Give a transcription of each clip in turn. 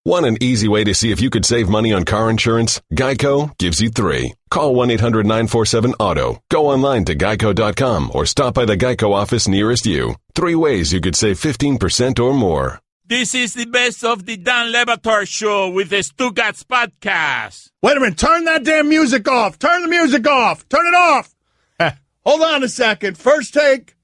Want an easy way to see if you could save money on car insurance? Geico gives you 3. Call 1-800-947-AUTO. Go online to geico.com or stop by the Geico office nearest you. 3 ways you could save 15% or more. This is the best of the Dan Le Batard Show with the Stugotz podcast. Wait a minute. Turn that damn music off. Turn the music off. Turn it off. Hold on a second. First take.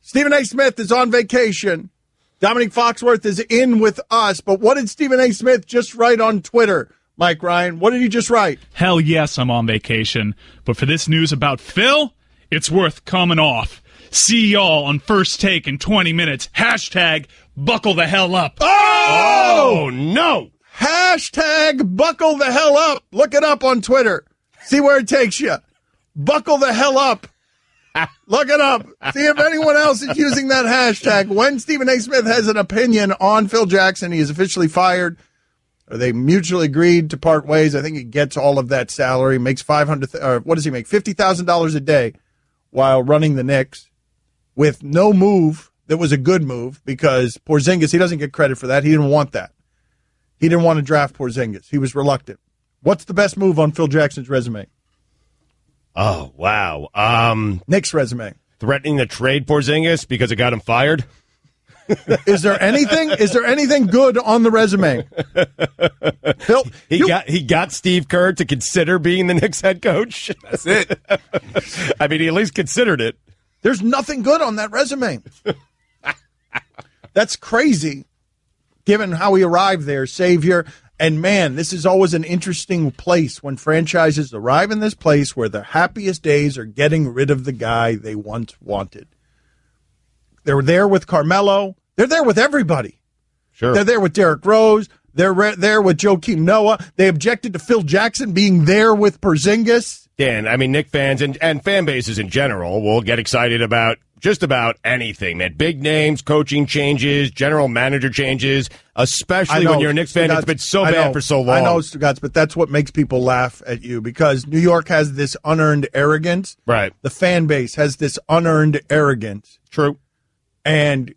Stephen A. Smith is on vacation. Domonique Foxworth is in with us. But what did Stephen A. Smith just write on Twitter, Mike Ryan? What did he just write? Hell yes, I'm on vacation. But for this news about Phil, it's worth coming off. See y'all on First Take in 20 minutes. Hashtag buckle the hell up. Oh, no. Hashtag buckle the hell up. Look it up on Twitter. See where it takes you. Buckle the hell up. Look it up. See if anyone else is using that hashtag. When Stephen A. Smith has an opinion on Phil Jackson, he is officially fired. Or they mutually agreed to part ways. I think he gets all of that salary. Makes what does he make? $50,000 a day while running the Knicks with no move that was a good move because Porzingis, he doesn't get credit for that. He didn't want that. He didn't want to draft Porzingis. He was reluctant. What's the best move on Phil Jackson's resume? Oh, wow. Knicks resume. Threatening to trade Porzingis because it got him fired? Is there anything good on the resume? Phil, he got Steve Kerr to consider being the Knicks head coach. That's it. I mean, he at least considered it. There's nothing good on that resume. That's crazy, given how he arrived there, savior. And, man, this is always an interesting place when franchises arrive in this place where their happiest days are getting rid of the guy they once wanted. They're there with Carmelo. They're there with everybody. Sure. They're there with Derrick Rose. They're there with Joakim Noah. They objected to Phil Jackson being there with Porzingis. Dan, I mean, Knicks fans and fan bases in general will get excited about just about anything, man. Big names, coaching changes, general manager changes, especially when you're a Knicks fan. It's been so bad for so long. I know, Stugotz, but that's what makes people laugh at you because New York has this unearned arrogance. Right. The fan base has this unearned arrogance. True. And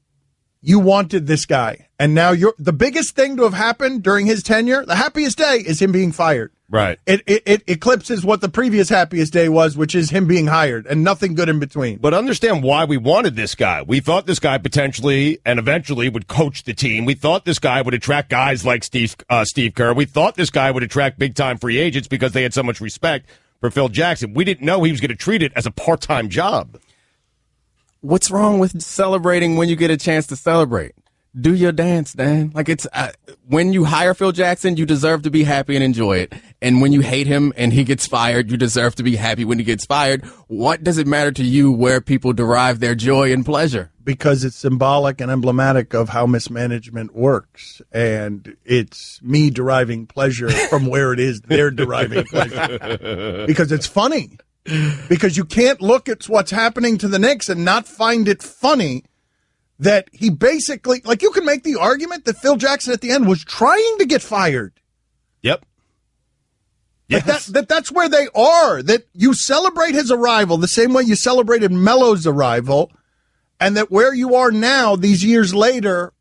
you wanted this guy. And now the biggest thing to have happened during his tenure, the happiest day, is him being fired. Right. It eclipses what the previous happiest day was, which is him being hired, and nothing good in between. But understand why we wanted this guy. We thought this guy potentially and eventually would coach the team. We thought this guy would attract guys like Steve Kerr. We thought this guy would attract big-time free agents because they had so much respect for Phil Jackson. We didn't know he was going to treat it as a part-time job. What's wrong with celebrating when you get a chance to celebrate? Do your dance, Dan. Like it's when you hire Phil Jackson, you deserve to be happy and enjoy it. And when you hate him and he gets fired, you deserve to be happy when he gets fired. What does it matter to you where people derive their joy and pleasure? Because it's symbolic and emblematic of how mismanagement works. And it's me deriving pleasure from where it is they're deriving pleasure. Because it's funny. Because you can't look at what's happening to the Knicks and not find it funny that he basically, like you can make the argument that Phil Jackson at the end was trying to get fired. Yep. Yes. That's where they are, that you celebrate his arrival the same way you celebrated Melo's arrival, and that where you are now, these years later,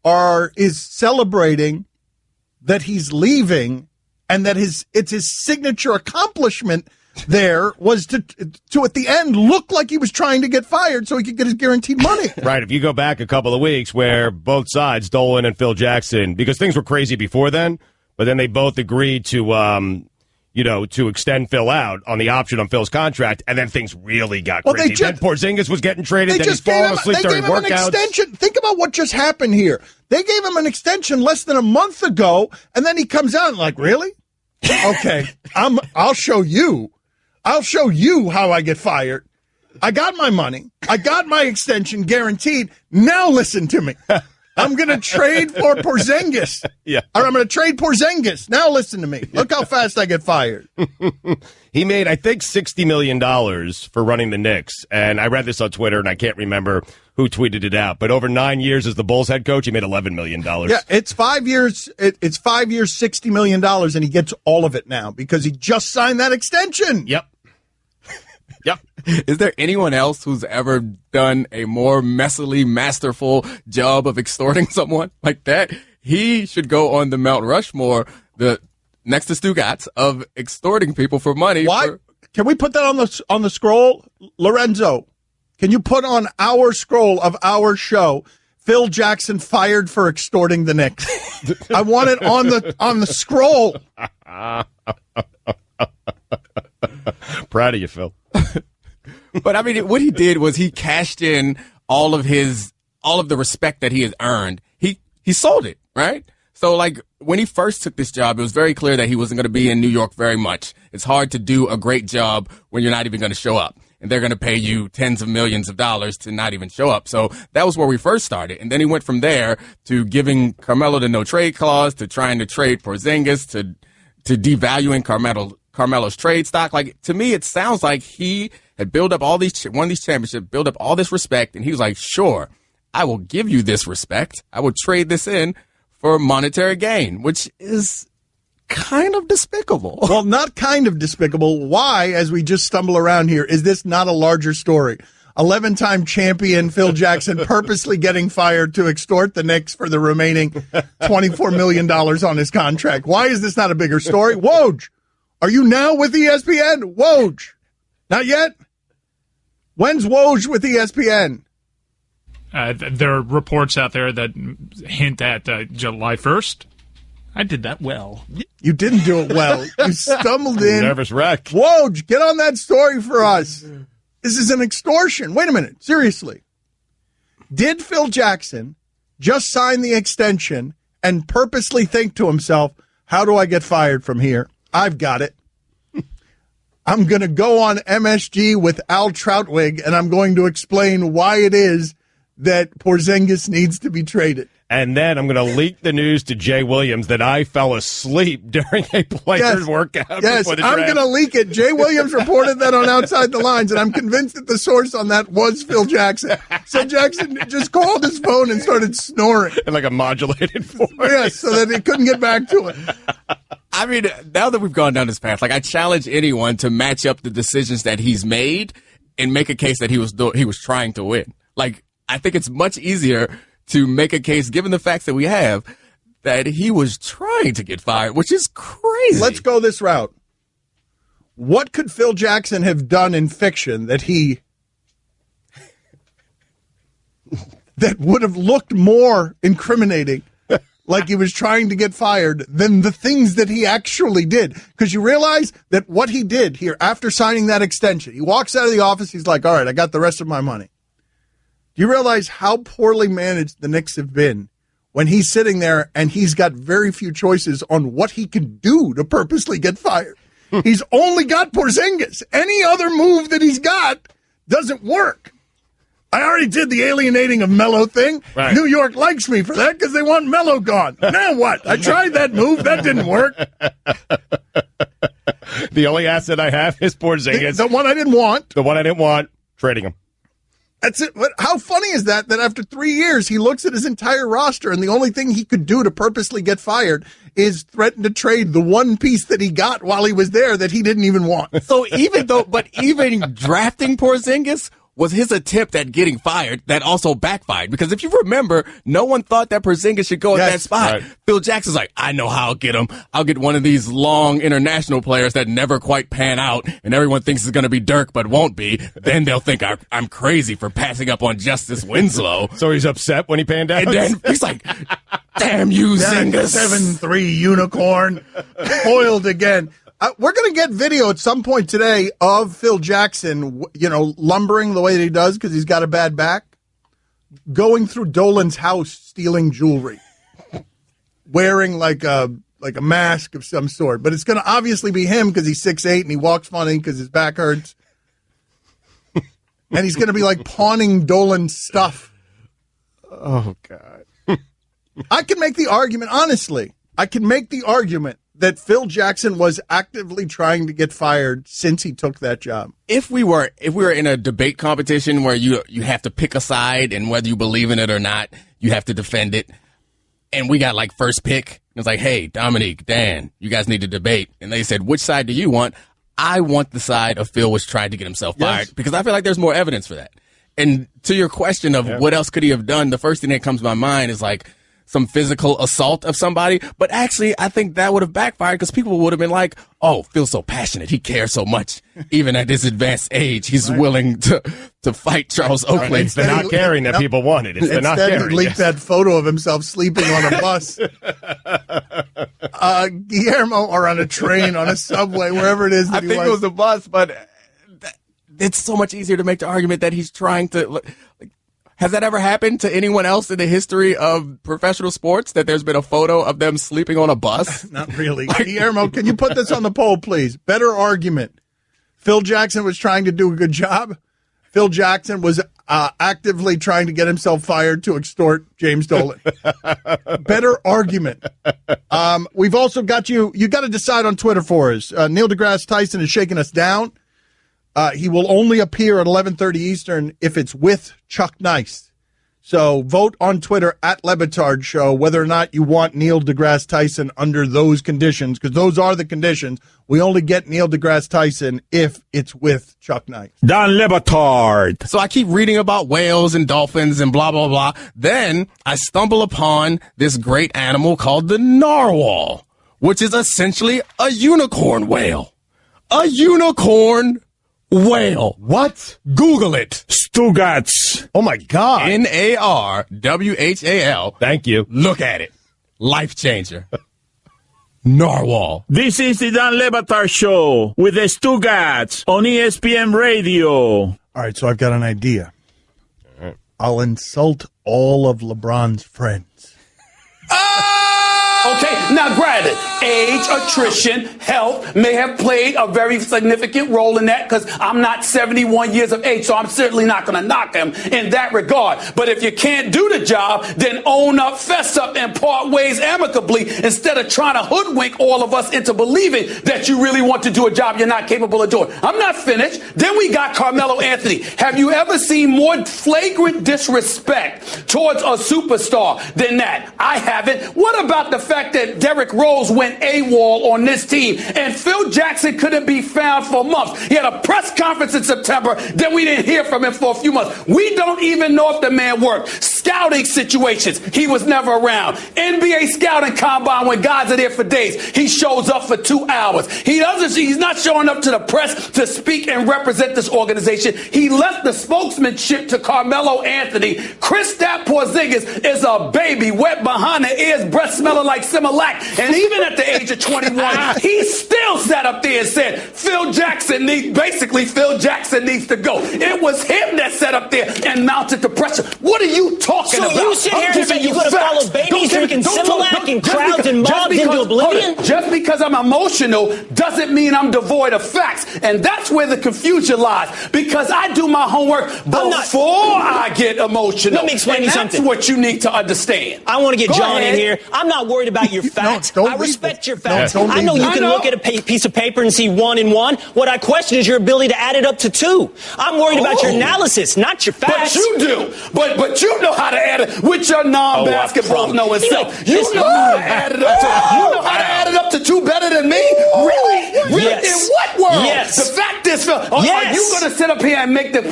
is celebrating that he's leaving and that it's his signature accomplishment there was to at the end look like he was trying to get fired so he could get his guaranteed money. Right. If you go back a couple of weeks where both sides, Dolan and Phil Jackson, because things were crazy before then, but then they both agreed to extend Phil out on the option on Phil's contract, and then things really got crazy. Then Porzingis was getting traded, then he's falling asleep during workouts. An extension. Think about what just happened here. They gave him an extension less than a month ago, and then he comes out and like, really? Okay, I'll show you. I'll show you how I get fired. I got my money. I got my extension guaranteed. Now listen to me. I'm going to trade for Porzingis. Yeah. Or I'm going to trade Porzingis. Now listen to me. Look how fast I get fired. He made, I think, $60 million for running the Knicks. And I read this on Twitter, and I can't remember who tweeted it out. But over 9 years as the Bulls head coach, he made $11 million. Yeah, it's 5 years. It's 5 years, $60 million, and he gets all of it now because he just signed that extension. Yep. Yep. Is there anyone else who's ever done a more messily masterful job of extorting someone like that? he should go on the Mount Rushmore, next to Stugotz, of extorting people for money. Why? Can we put that on the scroll? Lorenzo, can you put on our scroll of our show, Phil Jackson fired for extorting the Knicks? I want it on the scroll. Proud of you, Phil. But I mean, what he did was he cashed in all of the respect that he has earned. He sold it, right? So, like, when he first took this job, it was very clear that he wasn't going to be in New York very much. It's hard to do a great job when you're not even going to show up. And they're going to pay you tens of millions of dollars to not even show up. So that was where we first started. And then he went from there to giving Carmelo the no-trade clause, to trying to trade Porzingis, to devaluing Carmelo's trade stock. Like, to me, it sounds like he had built up won these championships, built up all this respect, and he was like, sure, I will give you this respect. I will trade this in for monetary gain, which is kind of despicable. Well, not kind of despicable. Why, as we just stumble around here, is this not a larger story? 11-time champion Phil Jackson purposely getting fired to extort the Knicks for the remaining $24 million on his contract. Why is this not a bigger story? Woj, are you now with ESPN? Woj, not yet? When's Woj with ESPN? There are reports out there that hint at July 1st. I did that well. You didn't do it well. You stumbled in. Nervous wreck. Woj, get on that story for us. This is an extortion. Wait a minute. Seriously. Did Phil Jackson just sign the extension and purposely think to himself, how do I get fired from here? I've got it. I'm going to go on MSG with Al Troutwig, and I'm going to explain why it is that Porzingis needs to be traded. And then I'm going to leak the news to Jay Williams that I fell asleep during a player's workout. Yes, before the I'm draft. going to leak it. Jay Williams reported that on Outside the Lines, and I'm convinced that the source on that was Phil Jackson. So Jackson just called his phone and started snoring. In like a modulated voice. Yes, so that he couldn't get back to it. I mean, now that we've gone down this path, like, I challenge anyone to match up the decisions that he's made and make a case that he was trying to win. Like, I think it's much easier to make a case, given the facts that we have, that he was trying to get fired, which is crazy. Let's go this route. What could Phil Jackson have done in fiction that would have looked more incriminating, like he was trying to get fired, than the things that he actually did? Because you realize that what he did here after signing that extension, he walks out of the office, he's like, all right, I got the rest of my money. Do you realize how poorly managed the Knicks have been when he's sitting there and he's got very few choices on what he can do to purposely get fired? He's only got Porzingis. Any other move that he's got doesn't work. I already did the alienating of Melo thing. Right. New York likes me for that because they want Melo gone. Now what? I tried that move. That didn't work. The only asset I have is Porzingis. The one I didn't want. The one I didn't want, trading him. That's it. But how funny is that after 3 years, he looks at his entire roster, and the only thing he could do to purposely get fired is threaten to trade the one piece that he got while he was there that he didn't even want. So even drafting Porzingis was his attempt at getting fired that also backfired. Because if you remember, no one thought that Porzingis should go at that spot. Right. Phil Jackson's like, I know how I'll get him. I'll get one of these long international players that never quite pan out, and everyone thinks it's going to be Dirk, but won't be. Then they'll think I'm crazy for passing up on Justice Winslow. So he's upset when he panned out? And then he's like, damn you, Zingas. 7'3" unicorn. Foiled again. We're going to get video at some point today of Phil Jackson, lumbering the way that he does because he's got a bad back, going through Dolan's house stealing jewelry, wearing like a mask of some sort. But it's going to obviously be him because he's 6'8" and he walks funny because his back hurts. And he's going to be like pawning Dolan's stuff. Oh, God. I can make the argument, honestly, that Phil Jackson was actively trying to get fired since he took that job. If we were in a debate competition where you have to pick a side, and whether you believe in it or not, you have to defend it, and we got like first pick, it's like, hey, Domonique, Dan, you guys need to debate. And they said, which side do you want? I want the side of Phil was trying to get himself fired, because I feel like there's more evidence for that. And to your question of what else could he have done, the first thing that comes to my mind is like, some physical assault of somebody. But actually, I think that would have backfired because people would have been like, oh, Phil's so passionate. He cares so much. Even at this advanced age, he's willing to fight Charles Oakley. It's the not caring that people wanted. It's the not caring. Instead, he leaked that photo of himself sleeping on a bus. Guillermo, or on a train, on a subway, wherever it is that I think it was a bus, but it's so much easier to make the argument that he's trying to. Has that ever happened to anyone else in the history of professional sports, that there's been a photo of them sleeping on a bus? Not really. Guillermo, can you put this on the poll, please? Better argument. Phil Jackson was trying to do a good job. Phil Jackson was actively trying to get himself fired to extort James Dolan. Better argument. We've also got you got to decide on Twitter for us. Neil deGrasse Tyson is shaking us down. He will only appear at 11:30 Eastern if it's with Chuck Nice. So vote on Twitter at Batard Show whether or not you want Neil deGrasse Tyson under those conditions, because those are the conditions. We only get Neil deGrasse Tyson if it's with Chuck Nice. Dan Le Batard. So I keep reading about whales and dolphins and blah, blah, blah. Then I stumble upon this great animal called the narwhal, which is essentially a unicorn whale. A unicorn whale. What? Google it. Stugotz. Oh, my God. Narwhal. Thank you. Look at it. Life changer. Narwhal. This is the Dan Le Batard Show with the Stugotz on ESPN Radio. All right, so I've got an idea. I'll insult all of LeBron's friends. Okay, now granted, age, attrition, health may have played a very significant role in that, because I'm not 71 years of age, so I'm certainly not going to knock him in that regard. But if you can't do the job, then own up, fess up, and part ways amicably, instead of trying to hoodwink all of us into believing that you really want to do a job you're not capable of doing. I'm not finished. Then we got Carmelo Anthony. Have you ever seen more flagrant disrespect towards a superstar than that? I haven't. What about the fact that Derrick Rose went AWOL on this team and Phil Jackson couldn't be found for months? He had a press conference in September, then we didn't hear from him for a few months. We don't even know if the man worked. Scouting situations, he was never around. NBA scouting combine, when guys are there for days, he shows up for 2 hours. He's not showing up to the press to speak and represent this organization. He left the spokesmanship to Carmelo Anthony. Kristaps Porzingis is a baby, wet behind the ears, breath smelling like Similac. And even at the age of 21, he still sat up there and said, Phil Jackson needs to go. It was him that sat up there and mounted the pressure. What are you talking about? So you sit here and say you could have followed babies drinking Similac and crowds and mobs into oblivion? Just because I'm emotional doesn't mean I'm devoid of facts. And that's where the confusion lies. Because I do my homework before I get emotional. Let me explain you something. That's what you need to understand. I want to get John ahead. in here. I'm not worried about your facts. No, I respect your facts. No, I know you can look at a piece of paper and see 1 and 1. What I question is your ability to add it up to 2. I'm worried about your analysis, not your facts. But you do. But you know how to add it with your non-basketball knowing self. You know how to add it up to. You know how to add it up to 2 better than me? Really? Yes. In what world? Yes. The fact is, Phil, are you going to sit up here and make the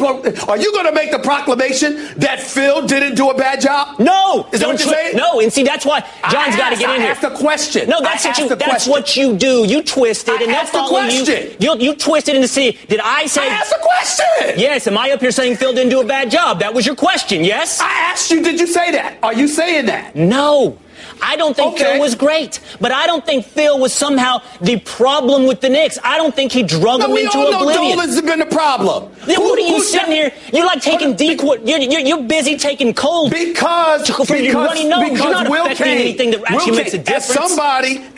proclamation that Phil didn't do a bad job? No. Is that what you're saying? No, and see, that's why John's got to get in here. I asked a question. No, that's what you do. You twist it, and they'll follow you. You twist it into see. Did I say? I asked a question. Yes. Am I up here saying Phil didn't do a bad job? That was your question. Yes. I asked you. Did you say that? Are you saying that? No. I don't think Phil was great, but I don't think Phil was somehow the problem with the Knicks. I don't think he drug them into oblivion. We all know Dolan's been the problem. Then what are you sitting here? You're like taking you're busy taking cold because your runny nose. You're not affecting anything that actually makes a difference.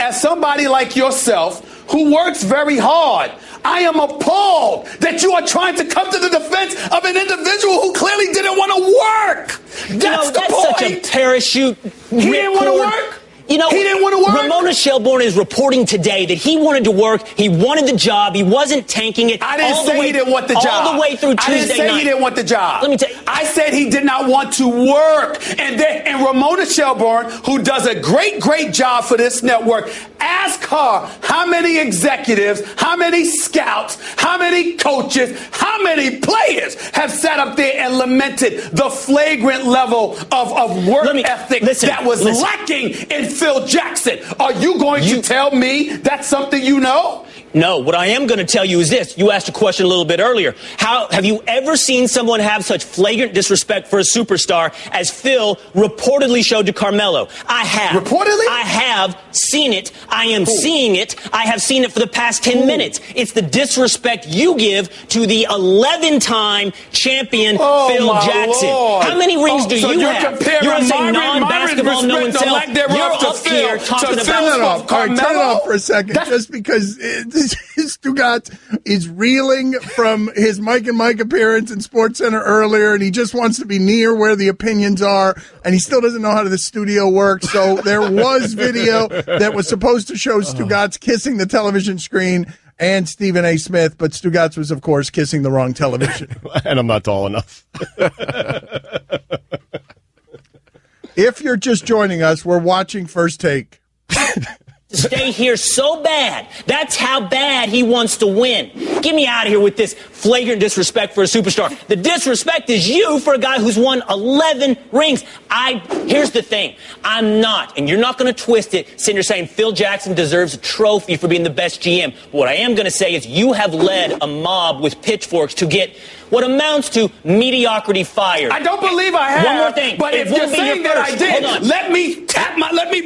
As somebody like yourself who works very hard, I am appalled that you are trying to come to the defense of an individual who clearly didn't want to work. That's the point. Such a parachute. He didn't want to work? He didn't want to work? Ramona Shelburne is reporting today that he wanted to work. He wanted the job. He wasn't tanking it. I didn't say he didn't want the job. All the way through Tuesday night. I didn't say he didn't want the job. Let me tell you. I said he did not want to work. And Ramona Shelburne, who does a great, great job for this network, ask car, how many executives, how many scouts, how many coaches, how many players have sat up there and lamented the flagrant level of work ethic that was lacking in Phil Jackson? Are you going to tell me that's something you know? No, what I am going to tell you is this. You asked a question a little bit earlier. How have you ever seen someone have such flagrant disrespect for a superstar as Phil reportedly showed to Carmelo? I have. Reportedly? I have seen it. I am seeing it. I have seen it for the past 10 minutes. It's the disrespect you give to the 11-time champion Phil Jackson. Lord. How many rings do you have? You're a non-basketball no one self. You're up here talking about Turn it off for a second, just because Stugotz is reeling from his Mike and Mike appearance in SportsCenter earlier, and he just wants to be near where the opinions are, and he still doesn't know how the studio works. So there was video that was supposed to show Stugotz kissing the television screen and Stephen A. Smith, but Stugotz was, of course, kissing the wrong television. And I'm not tall enough. If you're just joining us, we're watching First Take. Stay here so bad. That's how bad he wants to win. Get me out of here with this flagrant disrespect for a superstar. The disrespect is you for a guy who's won 11 rings. Here's the thing. I'm not, and you're not going to twist it, sitting here saying Phil Jackson deserves a trophy for being the best GM. But what I am going to say is you have led a mob with pitchforks to get what amounts to mediocrity fired. I don't believe I have. One more thing. But if you're saying that I did, let me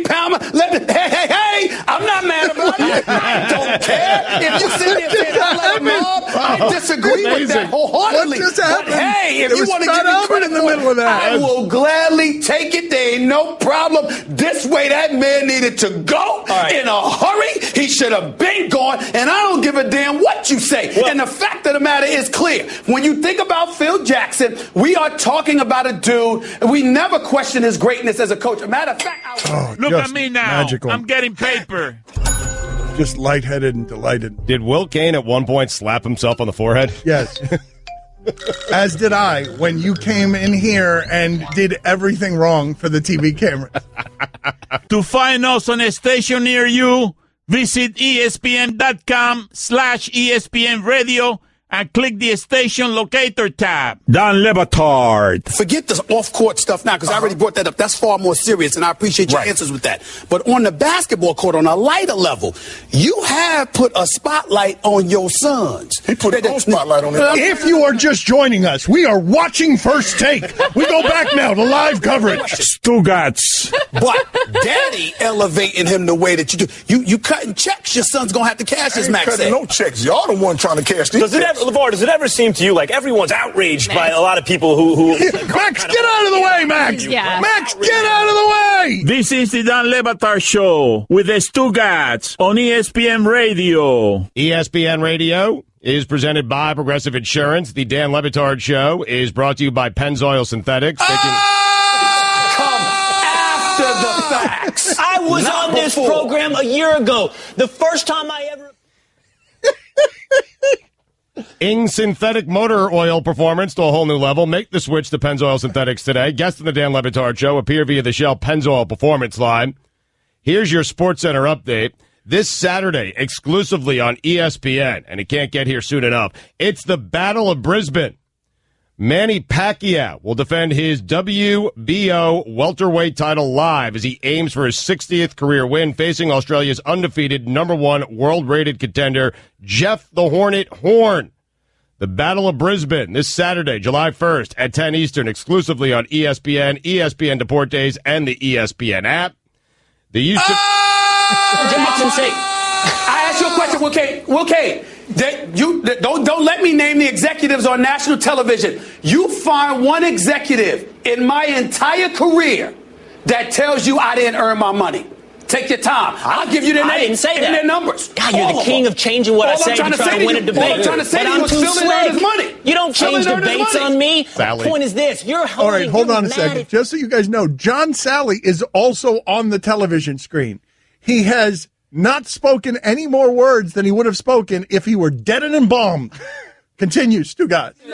pound hey, I'm not mad about it. I don't care. If you sit there saying I led a mob, I disagree with that wholeheartedly. What just happened? But hey, if you want to give me credit in the middle of that, I will gladly take it. There ain't no problem. This way that man needed to go in a hurry. He should have been gone, and I don't give a damn what you say. And the fact of the matter is clear. When you think about Phil Jackson, we are talking about a dude, and we never question his greatness as a coach. A matter of fact, look at me now. Magical. I'm getting paper. Just lightheaded and delighted. Did Will Kane at one point slap himself on the forehead? Yes. As did I when you came in here and did everything wrong for the TV cameras. To find us on a station near you, visit ESPN.com/ESPN Radio and click the station locator tab. Don Le Batard. forget the off-court stuff now, because I already brought that up. That's far more serious, and I appreciate your answers with that. But on the basketball court, on a lighter level, you have put a spotlight on your sons. He put a spotlight on them. If you are just joining us, we are watching First Take. We go back now to live coverage. Stugotz. But Daddy elevating him the way that you do. You cutting checks. Your son's going to have to cash this, Max. Cutting no checks. Y'all the one trying to cash these checks. LeVar, does it ever seem to you like everyone's outraged by a lot of people who Max, get out of the way, Max! Yeah. Max, get out of the way! This is the Dan Le Batard Show with the Stugotz on ESPN Radio. ESPN Radio is presented by Progressive Insurance. The Dan Le Batard Show is brought to you by Pennzoil Synthetics. Come after the facts. I was on this program a year ago. The first time I ever... Ing synthetic motor oil performance to a whole new level. Make the switch to Pennzoil Synthetics today. Guest in the Dan Le Batard Show appear via the Shell Pennzoil Performance line. Here's your SportsCenter update. This Saturday, exclusively on ESPN, and it can't get here soon enough, it's the Battle of Brisbane. Manny Pacquiao will defend his WBO welterweight title live as he aims for his 60th career win, facing Australia's undefeated #1 world-rated contender, Jeff the Hornet Horn. The Battle of Brisbane this Saturday, July 1st at 10 Eastern, exclusively on ESPN, ESPN Deportes, and the ESPN app. The Houston... Jackson, say... I asked you a question, Will Kane. Don't let me name the executives on national television. You find one executive in my entire career that tells you I didn't earn my money. Take your time. I'll give you their names. I didn't say that. And their numbers. God, you're the king of changing what I say to try to win a debate. All I'm trying to say to you is Phil earned his money. You don't change debates on me. Sally. The point is this. You're holding... All right, hold on a second. Just so you guys know, John Sally is also on the television screen. He has not spoken any more words than he would have spoken if he were dead and embalmed. Continue, Stugotz. He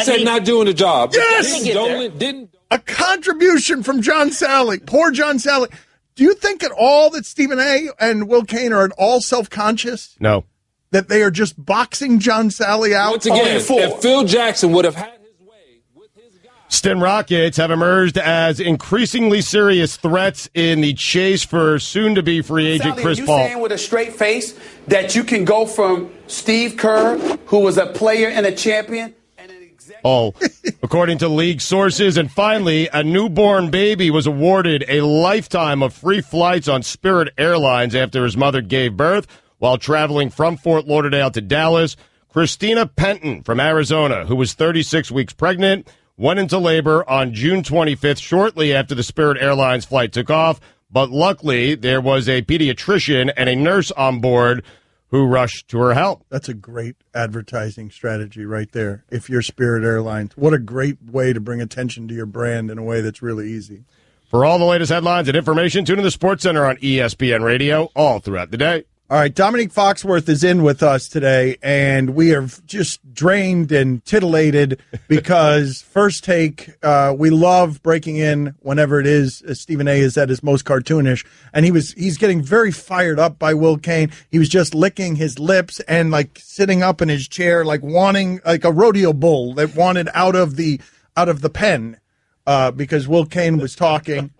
said not doing the job. Yes! Didn't. A contribution from John Sally. Poor John Sally. Do you think at all that Stephen A. and Will Kane are at all self-conscious? No. That they are just boxing John Sally out? Once again, if Phil Jackson would have had his way with his guy. Stin Rockets have emerged as increasingly serious threats in the chase for soon-to-be free agent Sally, Chris you Paul. saying with a straight face that you can go from Steve Kerr, who was a player and a champion, and an executive. According to league sources. And finally, a newborn baby was awarded a lifetime of free flights on Spirit Airlines after his mother gave birth while traveling from Fort Lauderdale to Dallas. Christina Penton from Arizona, who was 36 weeks pregnant, went into labor on June 25th, shortly after the Spirit Airlines flight took off. But luckily, there was a pediatrician and a nurse on board who rushed to her help. That's a great advertising strategy right there. If you're Spirit Airlines, what a great way to bring attention to your brand in a way that's really easy. For all the latest headlines and information, tune in to the Sports Center on ESPN Radio all throughout the day. All right, Domonique Foxworth is in with us today, and we are just drained and titillated because First Take, we love breaking in whenever it is Stephen A. is at his most cartoonish, and he's getting very fired up by Will Kane. He was just licking his lips and like sitting up in his chair, like wanting like a rodeo bull that wanted out of the pen because Will Kane was talking.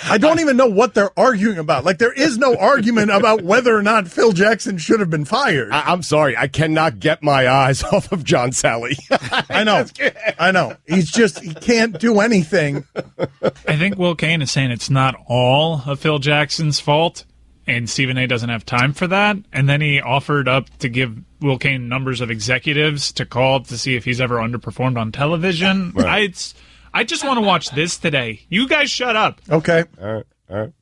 I don't even know what they're arguing about. Like, there is no argument about whether or not Phil Jackson should have been fired. I'm sorry. I cannot get my eyes off of John Sally. I know. He can't do anything. I think Will Kane is saying it's not all of Phil Jackson's fault, and Stephen A. doesn't have time for that. And then he offered up to give Will Kane numbers of executives to call to see if he's ever underperformed on television. Right. I just want to watch this today. You guys shut up. Okay. All right.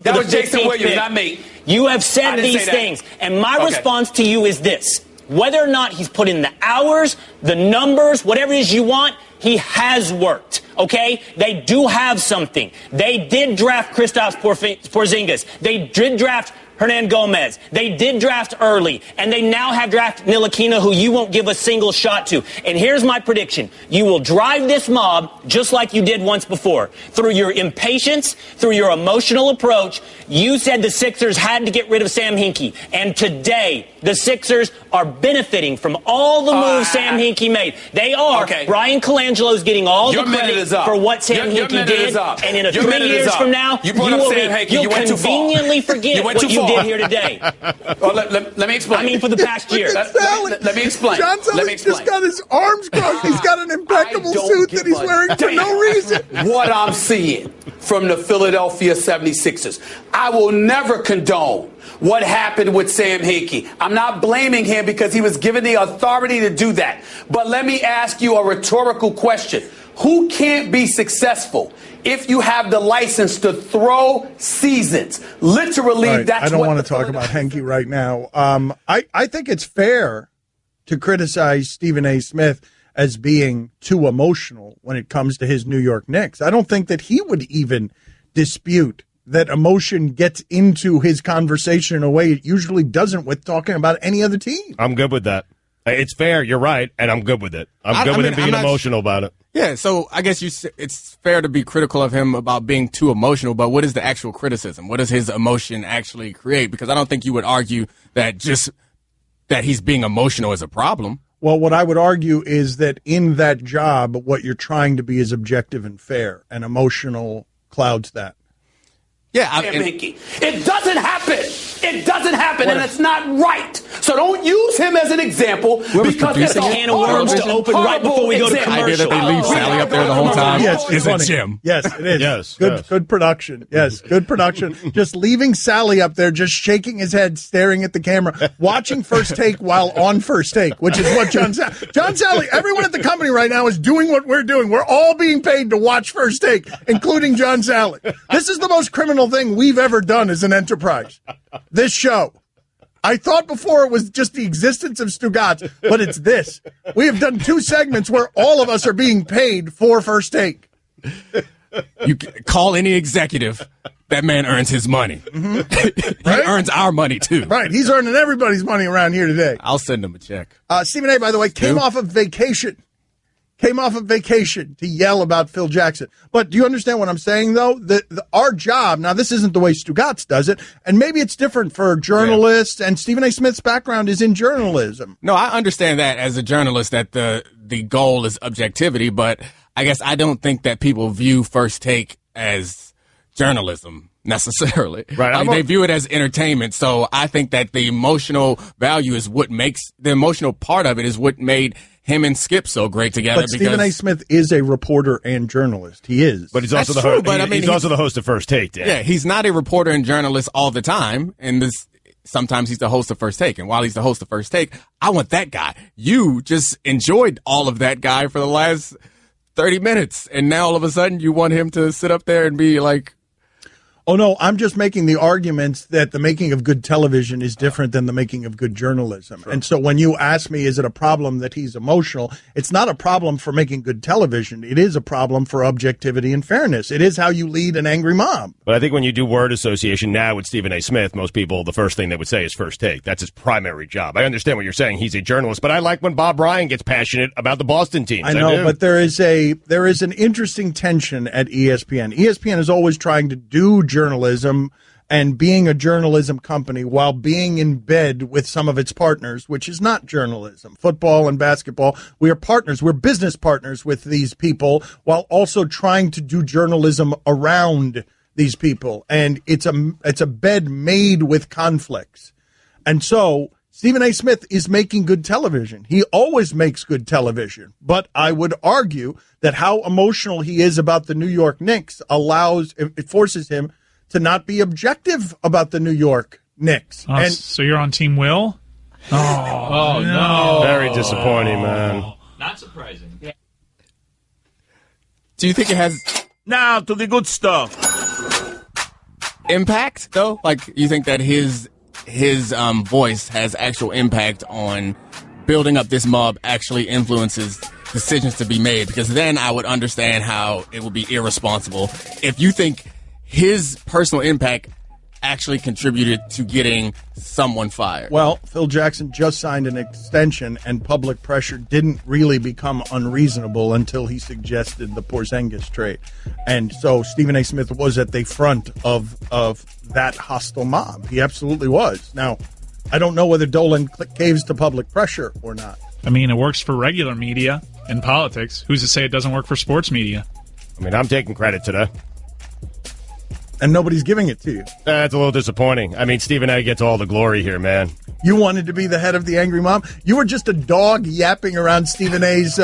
That was Jason Williams, not me. You have said these things, and my response to you is this. Whether or not he's put in the hours, the numbers, whatever it is you want, he has worked, okay? They do have something. They did draft Kristaps Porzingis. They did draft Hernan Gomez. They did draft early, and they now have drafted Ntilikina, who you won't give a single shot to. And here's my prediction. You will drive this mob just like you did once before. Through your impatience, through your emotional approach, you said the Sixers had to get rid of Sam Hinkie. And today, the Sixers are benefiting from all the moves Sam Hinkie made. They are. Okay. Brian Colangelo's getting all the credit for what Sam Hinkie did. And in 3 years from now, you'll conveniently forget what you did here today. Well, let me explain. I mean, for the past year. Let me explain. John Sally's just got his arms crossed. He's got an impeccable suit that he's wearing for no reason. What I'm seeing from the Philadelphia 76ers, I will never condone what happened with Sam Hinkie. I'm not blaming him because he was given the authority to do that. But let me ask you a rhetorical question. Who can't be successful if you have the license to throw seasons? Literally, right, that's what I don't want to talk about Hinkie right now. I think it's fair to criticize Stephen A. Smith as being too emotional when it comes to his New York Knicks. I don't think that he would even dispute that emotion gets into his conversation in a way it usually doesn't with talking about any other team. I'm good with that. It's fair. You're right. And I'm good with it. I'm good with him being emotional about it. Yeah, so I guess it's fair to be critical of him about being too emotional, but what is the actual criticism? What does his emotion actually create? Because I don't think you would argue that just that he's being emotional is a problem. Well, what I would argue is that in that job, what you're trying to be is objective and fair, and emotional clouds that. Yeah, it doesn't happen. It doesn't happen, and it's not right. So don't use him as an example because it's a can of worms to open right before we go to commercial. Idea that they leave Sally up there the whole time. Yes, is it Jim? Yes, it is. Yes, good production. Yes, good production. Just leaving Sally up there, just shaking his head, staring at the camera, watching First Take while on First Take, which is what John Sally. Everyone at the company right now is doing what we're doing. We're all being paid to watch First Take, including John Sally. This is the most criminal thing we've ever done as an enterprise. This show. I thought before it was just the existence of Stugotz, but it's this. We have done 2 segments where all of us are being paid for First Take. You call any executive, that man earns his money. Mm-hmm. He earns our money, too. Right. He's earning everybody's money around here today. I'll send him a check. Stephen A., by the way, came off of vacation. came off of vacation to yell about Phil Jackson. But do you understand what I'm saying, though? Our job, now this isn't the way Stugotz does it, and maybe it's different for journalists, and Stephen A. Smith's background is in journalism. No, I understand that as a journalist that the goal is objectivity, but I guess I don't think that people view First Take as journalism necessarily. Right. They view it as entertainment. So I think that the emotional value is what makes the emotional part of it is what made him and Skip so great together. But Stephen A. Smith is a reporter and journalist. He is. But he's also the host. He's also the host of First Take. Dan. Yeah, he's not a reporter and journalist all the time. And sometimes he's the host of First Take. And while he's the host of First Take, I want that guy. You just enjoyed all of that guy for the last 30 minutes. And now all of a sudden you want him to sit up there and be like, oh, no, I'm just making the arguments that the making of good television is different than the making of good journalism. Sure. And so when you ask me, is it a problem that he's emotional? It's not a problem for making good television. It is a problem for objectivity and fairness. It is how you lead an angry mob. But I think when you do word association now with Stephen A. Smith, most people, the first thing they would say is First Take. That's his primary job. I understand what you're saying. He's a journalist, but I like when Bob Ryan gets passionate about the Boston teams. I know, but there is an interesting tension at ESPN. ESPN is always trying to do journalism and being a journalism company while being in bed with some of its partners, which is not journalism. Football and basketball, we are partners. We're business partners with these people while also trying to do journalism around these people. And it's a bed made with conflicts. And so Stephen A. Smith is making good television. He always makes good television. But I would argue that how emotional he is about the New York Knicks it forces him to not be objective about the New York Knicks. Oh, so you're on Team Will? Oh no. Very disappointing, man. Not surprising. do you think it has Now to the good stuff. impact, though? Like, you think that his voice has actual impact on building up this mob, actually influences decisions to be made? Because then I would understand how it would be irresponsible. If you think his personal impact actually contributed to getting someone fired. Well, Phil Jackson just signed an extension, and public pressure didn't really become unreasonable until he suggested the Porzingis trade. And so Stephen A. Smith was at the front of that hostile mob. He absolutely was. Now, I don't know whether Dolan caves to public pressure or not. I mean, it works for regular media and politics. Who's to say it doesn't work for sports media? I mean, I'm taking credit today. And nobody's giving it to you. That's a little disappointing. I mean, Stephen A. gets all the glory here, man. You wanted to be the head of the angry mob. You were just a dog yapping around Stephen A.'s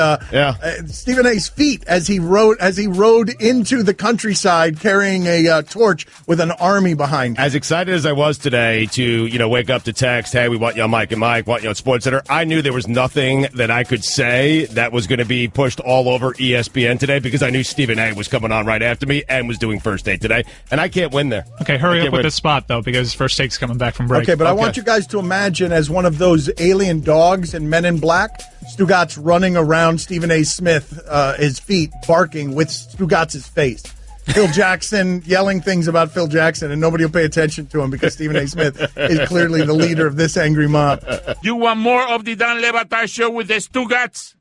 Stephen A.'s feet as he rode into the countryside carrying a torch with an army behind him. As excited as I was today to wake up to text, hey, we want you on Mike and Mike, want you on Sports Center. I knew there was nothing that I could say that was going to be pushed all over ESPN today because I knew Stephen A. was coming on right after me and was doing First Take today, and I can't win there. Okay, hurry up with this spot though, because First Take's coming back from break. Okay, but I want you guys to imagine as one of those alien dogs in Men in Black, Stugotz running around Stephen A. Smith, his feet, barking with Stugotz's face. Phil Jackson yelling things about Phil Jackson, and nobody will pay attention to him because Stephen A. Smith is clearly the leader of this angry mob. You want more of the Dan Le Batard Show with the Stugotz?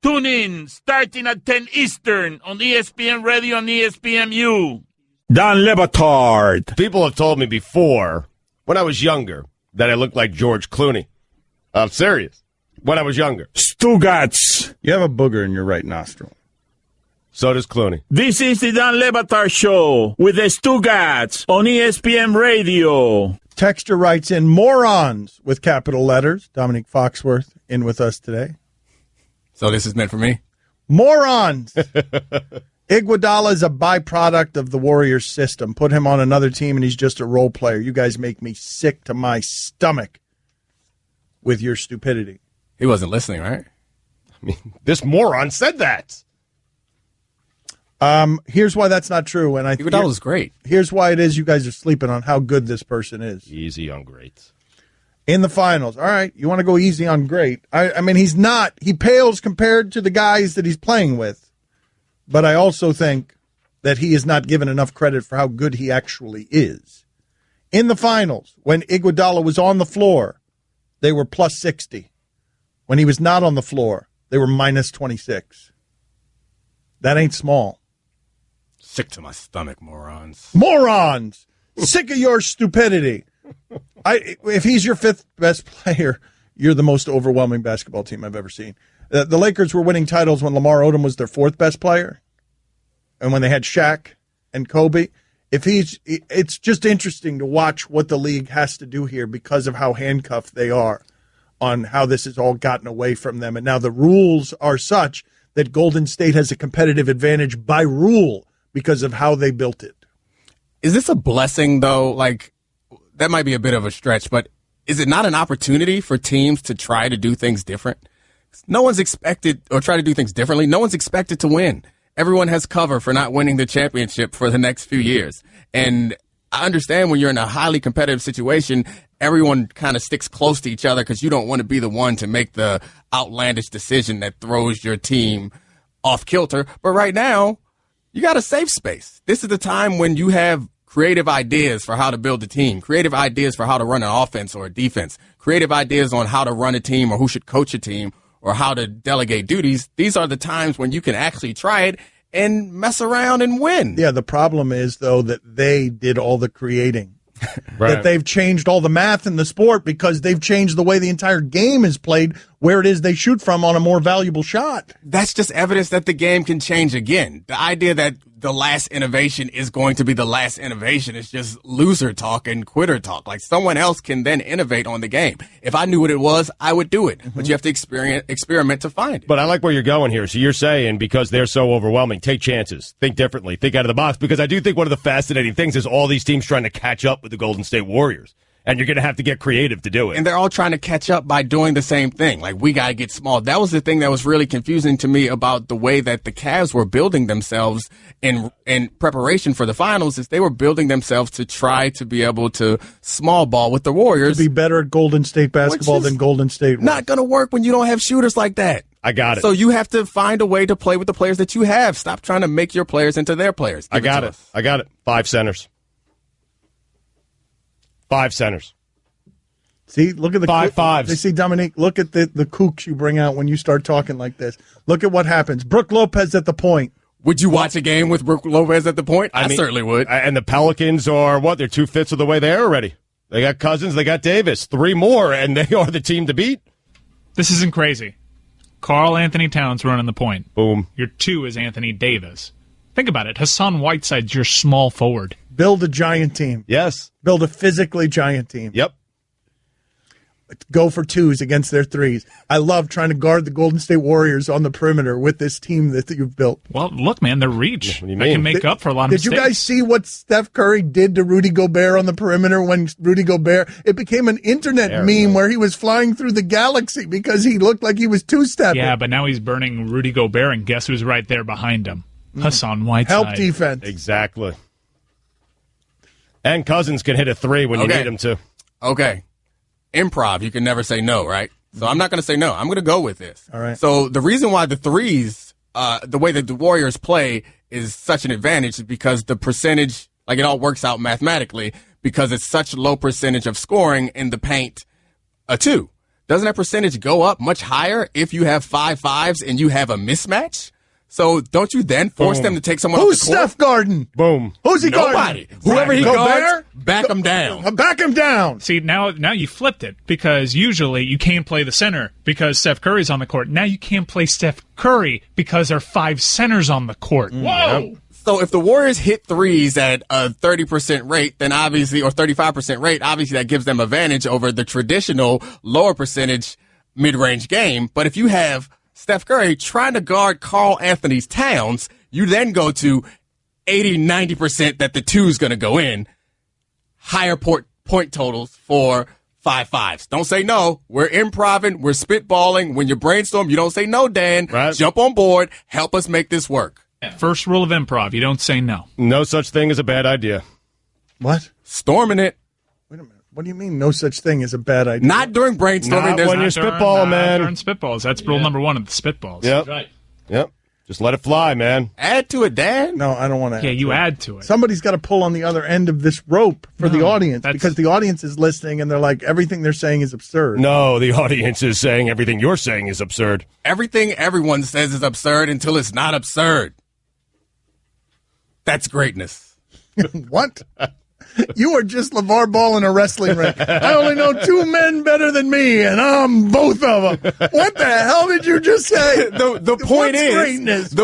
Tune in starting at 10 Eastern on ESPN Radio and ESPNU. Dan Le Batard. People have told me before, when I was younger, that I looked like George Clooney. I'm serious. When I was younger. Stugotz. You have a booger in your right nostril. So does Clooney. This is the Dan Le Batard Show with the Stugotz on ESPN Radio. Texter writes in, morons with capital letters. Domonique Foxworth in with us today. So this is meant for me? Morons! Iguodala is a byproduct of the Warriors system. Put him on another team and he's just a role player. You guys make me sick to my stomach with your stupidity. He wasn't listening, right? I mean, this moron said that. Here's why that's not true. And Iguodala was great. Here's why it is you guys are sleeping on how good this person is. Easy on great. In the finals. All right, you want to go easy on great. I mean, he pales compared to the guys that he's playing with. But I also think that he is not given enough credit for how good he actually is. In the finals, when Iguodala was on the floor, they were plus 60. When he was not on the floor, they were minus 26. That ain't small. Sick to my stomach, morons. Morons! Sick of your stupidity. If he's your fifth best player, you're the most overwhelming basketball team I've ever seen. The Lakers were winning titles when Lamar Odom was their fourth best player, and when they had Shaq and Kobe. It's just interesting to watch what the league has to do here because of how handcuffed they are on how this has all gotten away from them. And now the rules are such that Golden State has a competitive advantage by rule because of how they built it. Is this a blessing, though? Like, that might be a bit of a stretch, but is it not an opportunity for teams to try to do things different? No one's expected, or try to do things differently. No one's expected to win. Everyone has cover for not winning the championship for the next few years. And I understand when you're in a highly competitive situation, everyone kind of sticks close to each other because you don't want to be the one to make the outlandish decision that throws your team off kilter. But right now, you got a safe space. This is the time when you have creative ideas for how to build a team, creative ideas for how to run an offense or a defense, creative ideas on how to run a team or who should coach a team, or how to delegate duties. These are the times when you can actually try it and mess around and win. Yeah, the problem is, though, that they did all the creating. Right. That they've changed all the math in the sport because they've changed the way the entire game is played, where it is they shoot from on a more valuable shot. That's just evidence that the game can change again. The idea that the last innovation is going to be the last innovation is just loser talk and quitter talk. Like, someone else can then innovate on the game. If I knew what it was, I would do it. But you have to experiment to find it. But I like where you're going here. So you're saying because they're so overwhelming, take chances, think differently, think out of the box. Because I do think one of the fascinating things is all these teams trying to catch up with the Golden State Warriors. And you're going to have to get creative to do it. And they're all trying to catch up by doing the same thing. Like, we got to get small. That was the thing that was really confusing to me about the way that the Cavs were building themselves in preparation for the finals, is they were building themselves to try to be able to small ball with the Warriors. To be better at Golden State basketball than Golden State was. Not going to work when you don't have shooters like that. I got it. So you have to find a way to play with the players that you have. Stop trying to make your players into their players. I got it. 5 centers. 5 centers. See, look at the 5 fives. They see, Domonique, look at the kooks you bring out when you start talking like this. Look at what happens. Brook Lopez at the point. Would you watch a game with Brook Lopez at the point? I mean, certainly would. And the Pelicans are, what, they're 2/5 of the way there already. They got Cousins, they got Davis. 3 more, and they are the team to beat. This isn't crazy. Karl Anthony Towns running the point. Boom. Your 2 is Anthony Davis. Think about it. Hassan Whiteside's your small forward. Build a giant team. Yes. Build a physically giant team. Yep. Go for 2s against their 3s. I love trying to guard the Golden State Warriors on the perimeter with this team that you've built. Well, look, man, their reach. What do you They mean? can make up for a lot of Did mistakes. you guys see what Steph Curry did to Rudy Gobert on the perimeter when Rudy Gobert, it became an internet meme where he was flying through the galaxy because he looked like he was two-stepping. Yeah, but now he's burning Rudy Gobert, and guess who's right there behind him? Hassan Whiteside. Help defense. Exactly. And Cousins can hit a 3 when you need him to. Okay. Improv, you can never say no, right? So I'm not going to say no. I'm going to go with this. All right. So the reason why the 3s, the way that the Warriors play is such an advantage is because the percentage, like, it all works out mathematically because it's such a low percentage of scoring in the paint, a 2. Doesn't that percentage go up much higher if you have 5 5s and you have a mismatch? So don't you then force them to take someone Who's off the court? Steph guarding? Boom. Who's he Nobody. guarding? Whoever he Gobert? guards, back him down. Back him down. See, now you flipped it because usually you can't play the center because Steph Curry's on the court. Now you can't play Steph Curry because there are 5 centers on the court. Whoa! So if the Warriors hit 3s at a 30% rate, then obviously, or 35% rate, obviously that gives them advantage over the traditional lower percentage mid-range game. But if you have Steph Curry trying to guard Karl Anthony Towns, you then go to 80-90% that the 2's going to go in. Higher point totals for 5 5s. Don't say no. We're improving. We're spitballing. When you brainstorm, you don't say no, Dan. Right. Jump on board. Help us make this work. First rule of improv, you don't say no. No such thing as a bad idea. What? Storming it. Wait a minute. What do you mean no such thing as a bad idea? Not during brainstorming. Not when you're spitballing, man. During spitballs. That's rule number 1 of the spitballs. Yep. Right. Yep. Just let it fly, man. Add to it, Dan. No, I don't want to. Yeah, you add to it. Somebody's got to pull on the other end of this rope for the audience because the audience is listening and they're like, everything they're saying is absurd. No, the audience is saying everything you're saying is absurd. Everything everyone says is absurd until it's not absurd. That's greatness. What? You are just LeVar Ball in a wrestling ring. I only know two men better than me, and I'm both of them. What the hell did you just say? The point What's is greatness?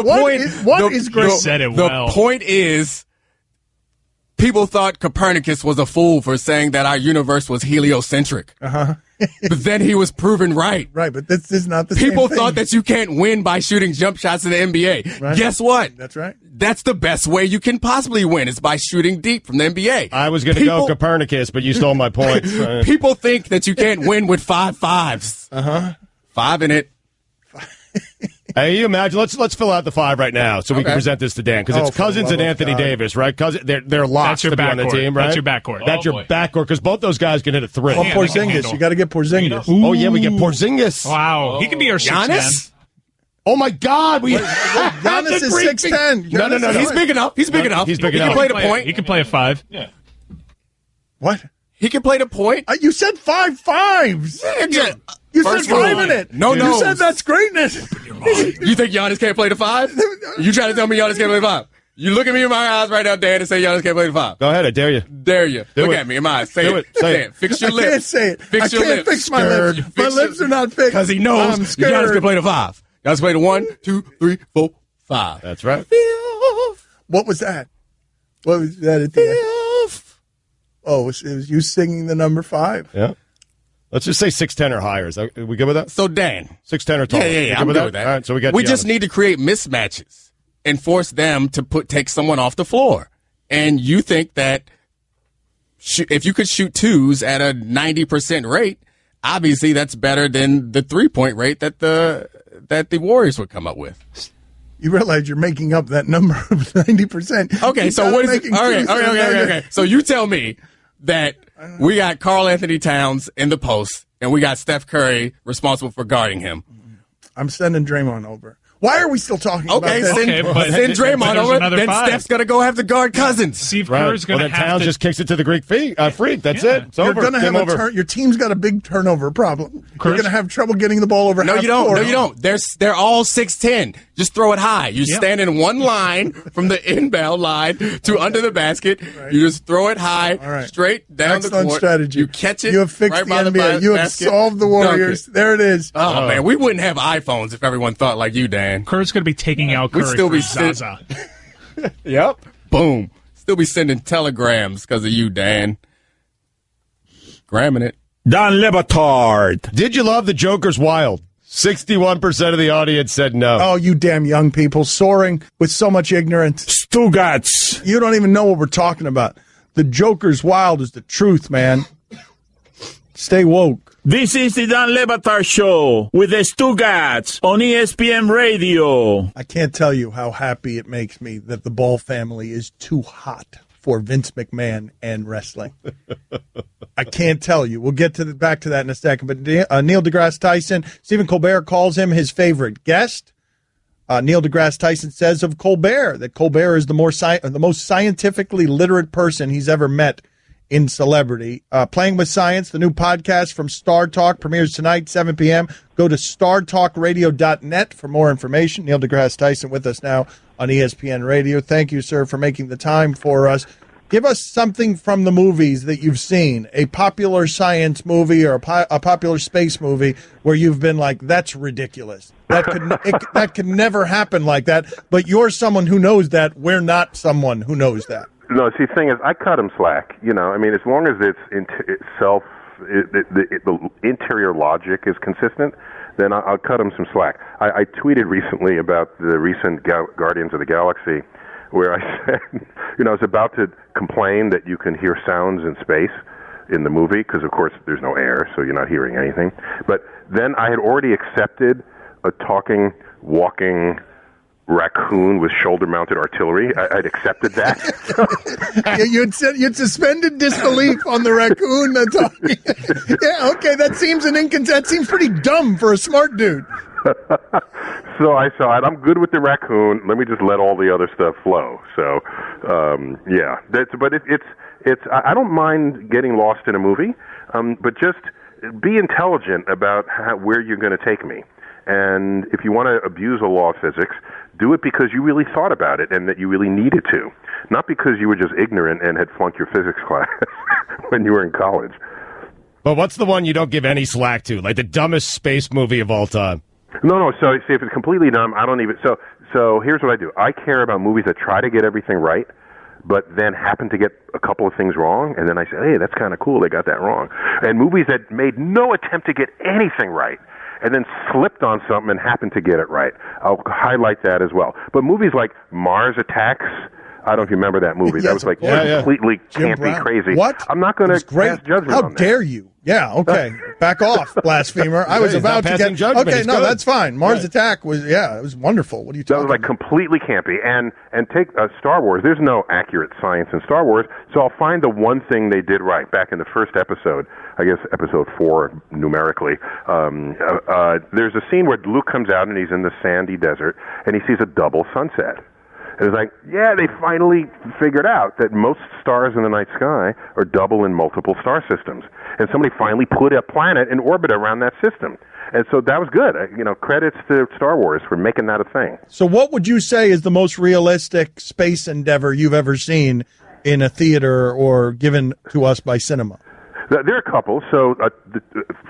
What is great? You said it well. The point is, people thought Copernicus was a fool for saying that our universe was heliocentric. Uh-huh. But then he was proven right. Right, but this is not the People same thing. thought that you can't win by shooting jump shots in the NBA. Right. Guess what? That's right. That's the best way you can possibly win is by shooting deep from the NBA. I was going to go Copernicus, but you stole my point. People think that you can't win with 5 5s. Uh-huh. 5 in it. Hey, you imagine? Let's fill out the 5 right now so we can present this to Dan because it's Cousins and Anthony Davis, right? They're locked to be on the team, right? That's your backcourt. That's your backcourt because both those guys can hit a 3. Oh, Porzingis. You got to get Porzingis. Oh yeah, we get Porzingis. Wow, he can be our Giannis? Oh my God, Giannis is 6'10". No. He's big enough. He's big enough. He's big He enough. can play the point. He can play a 5. Yeah. What? He can play the point. You said 5 5s. You First said 5 rule. in it. No. You said that's greatness. You think Giannis can't play the 5? You trying to tell me Giannis can't play the 5? You look at me in my eyes right now, Dan, and say Giannis can't play the 5. Go ahead, I dare you. Dare you. Look at me in my eyes. Say it. Say it. Fix your lips. I can't say it. Fix I your can't lips. fix my lips. My lips are not fixed. Because he knows I'm scared. Giannis can play the 5. Giannis play the 1, 2, 3, 4, 5. That's right. What was that? What was that at the end? Oh, it was you singing the number 5. Yeah. Let's just say 6'10" or higher. Are we good with that? So, Dan. 6'10" or taller. Yeah. I'm good with that. All right, so we just need to create mismatches and force them to take someone off the floor. And you think that if you could shoot 2s at a 90% rate, obviously that's better than the 3-point rate that the Warriors would come up with. You realize you're making up that number of 90%. Okay, so what is it? Okay. So you tell me that we got Karl Anthony Towns in the post, and we got Steph Curry responsible for guarding him. I'm sending Draymond over. Why are we still talking about this? Send Draymond over, then 5. Steph's going to go have to guard Cousins. Steve Kerr's going to have Towns to... just kicks it to the Greek freak. That's it. It's You're over. going to have your team's got a big turnover problem. You're going to have trouble getting the ball over half court. No, you don't. They're all 6'10". Just throw it high. You stand in one line from the inbound line to under the basket. Right. You just throw it high, straight down the court. Strategy. You catch it. You have fixed right the NBA. You have solved the Warriors. There it is. Oh, man. We wouldn't have iPhones if everyone thought like you, Dan. Kerr's going to be taking out Curry for Zaza. Yep. Boom. Still be sending telegrams because of you, Dan. Gramming it. Dan Le Batard. Did you love The Joker's Wild? 61% of the audience said no. Oh, you damn young people soaring with so much ignorance. Stugotz. You don't even know what we're talking about. The Joker's Wild is the truth, man. Stay woke. This is the Dan Le Batard Show with the Stugotz on ESPN Radio. I can't tell you how happy it makes me that the Ball family is too hot for Vince McMahon and wrestling. I can't tell you. We'll get back to that in a second. But Neil deGrasse Tyson, Stephen Colbert calls him his favorite guest. Neil deGrasse Tyson says of Colbert that Colbert is the most scientifically literate person he's ever met in celebrity. Playing with Science, the new podcast from Star Talk, premieres tonight, 7 p.m. Go to startalkradio.net for more information. Neil deGrasse Tyson with us now on ESPN Radio. Thank you, sir, for making the time for us. Give us something from the movies that you've seen, a popular science movie or a popular space movie where you've been like, that's ridiculous. That could never happen like that. But you're someone who knows that. We're not someone who knows that. No, see, the thing is, I cut him slack. I mean, as long as the interior logic is consistent, then I'll cut him some slack. I tweeted recently about the recent Guardians of the Galaxy, where I said, I was about to complain that you can hear sounds in space in the movie, because, of course, there's no air, so you're not hearing anything. But then I had already accepted a talking, walking raccoon with shoulder-mounted artillery. I'd accepted that. You'd suspended disbelief on the raccoon. Yeah, okay, that seems pretty dumb for a smart dude. So I thought, I'm good with the raccoon. Let me just let all the other stuff flow. So, yeah. I don't mind getting lost in a movie, but just be intelligent about where you're going to take me. And if you want to abuse a law of physics, do it because you really thought about it and that you really needed to, not because you were just ignorant and had flunked your physics class when you were in college. But what's the one you don't give any slack to? Like the dumbest space movie of all time? No. So see, if it's completely dumb, I don't even. So here's what I do. I care about movies that try to get everything right, but then happen to get a couple of things wrong, and then I say, hey, that's kind of cool. They got that wrong. And movies that made no attempt to get anything right, and then slipped on something and happened to get it right. I'll highlight that as well. But movies like Mars Attacks. I don't know if you remember that movie. Yes, that was like completely Jim campy, Brown. crazy. What? I'm not going to pass judgment How on that. dare you? Yeah, okay. Back off, blasphemer. I was about to get... judgment. Okay, He's no, good. that's fine. Mars Attack was, it was wonderful. What are you talking That was like completely campy. And take Star Wars. There's no accurate science in Star Wars, so I'll find the one thing they did right back in the first episode, I guess episode 4 numerically. There's a scene where Luke comes out and he's in the sandy desert, and he sees a double sunset. And it's like, yeah, they finally figured out that most stars in the night sky are double in multiple star systems. And somebody finally put a planet in orbit around that system. And so that was good. Credits to Star Wars for making that a thing. So what would you say is the most realistic space endeavor you've ever seen in a theater or given to us by cinema? There are a couple. So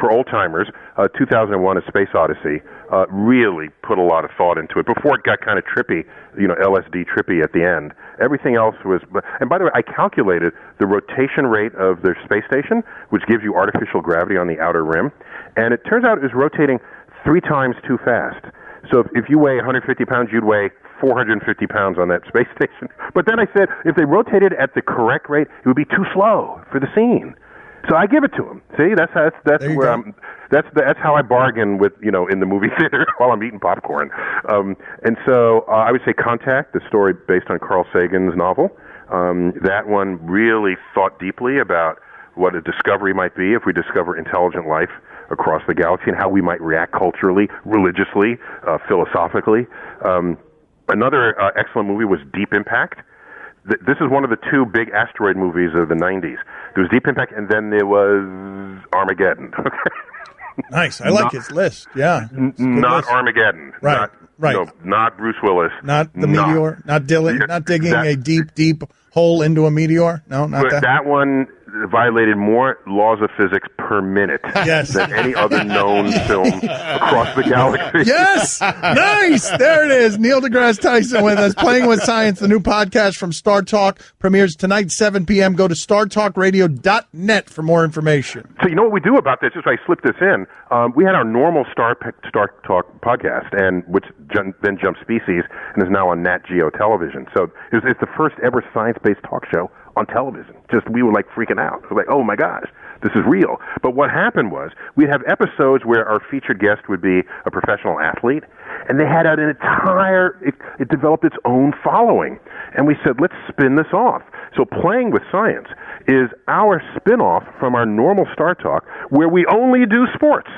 for old-timers, 2001 A Space Odyssey really put a lot of thought into it. Before it got kind of trippy, LSD trippy at the end. Everything else was... And by the way, I calculated the rotation rate of their space station, which gives you artificial gravity on the outer rim. And it turns out it was rotating 3 times too fast. So if you weigh 150 pounds, you'd weigh 450 pounds on that space station. But then I said, if they rotated at the correct rate, it would be too slow for the scene. So I give it to them. See, that's where I'm. That's how I bargain with in the movie theater while I'm eating popcorn. And so I would say Contact, the story based on Carl Sagan's novel. That one really thought deeply about what a discovery might be if we discover intelligent life across the galaxy and how we might react culturally, religiously, philosophically. Another excellent movie was Deep Impact. This is one of the 2 big asteroid movies of the 90s. There was Deep Impact, and then there was Armageddon. Nice. I like his list. Yeah. Not list. Armageddon. Right. Right. Not Bruce Willis. Not the meteor. Not digging a deep hole into a meteor. No, not that. That one violated more laws of physics per minute than any other known film across the galaxy. Yes! Nice! There it is. Neil deGrasse Tyson with us. Playing with Science, the new podcast from Star Talk, premieres tonight, 7 p.m. Go to startalkradio.net for more information. So you know what we do about this? Just I slipped this in. We had our normal Star Talk podcast, and which then jumped Species and is now on Nat Geo television. So it's the first ever science-based talk show on television. Just we were like freaking out. We were like, oh my gosh, this is real. But what happened was we'd have episodes where our featured guest would be a professional athlete, and they had an entire, it developed its own following. And we said, let's spin this off. So Playing with Science is our spin-off from our normal Star Talk where we only do sports.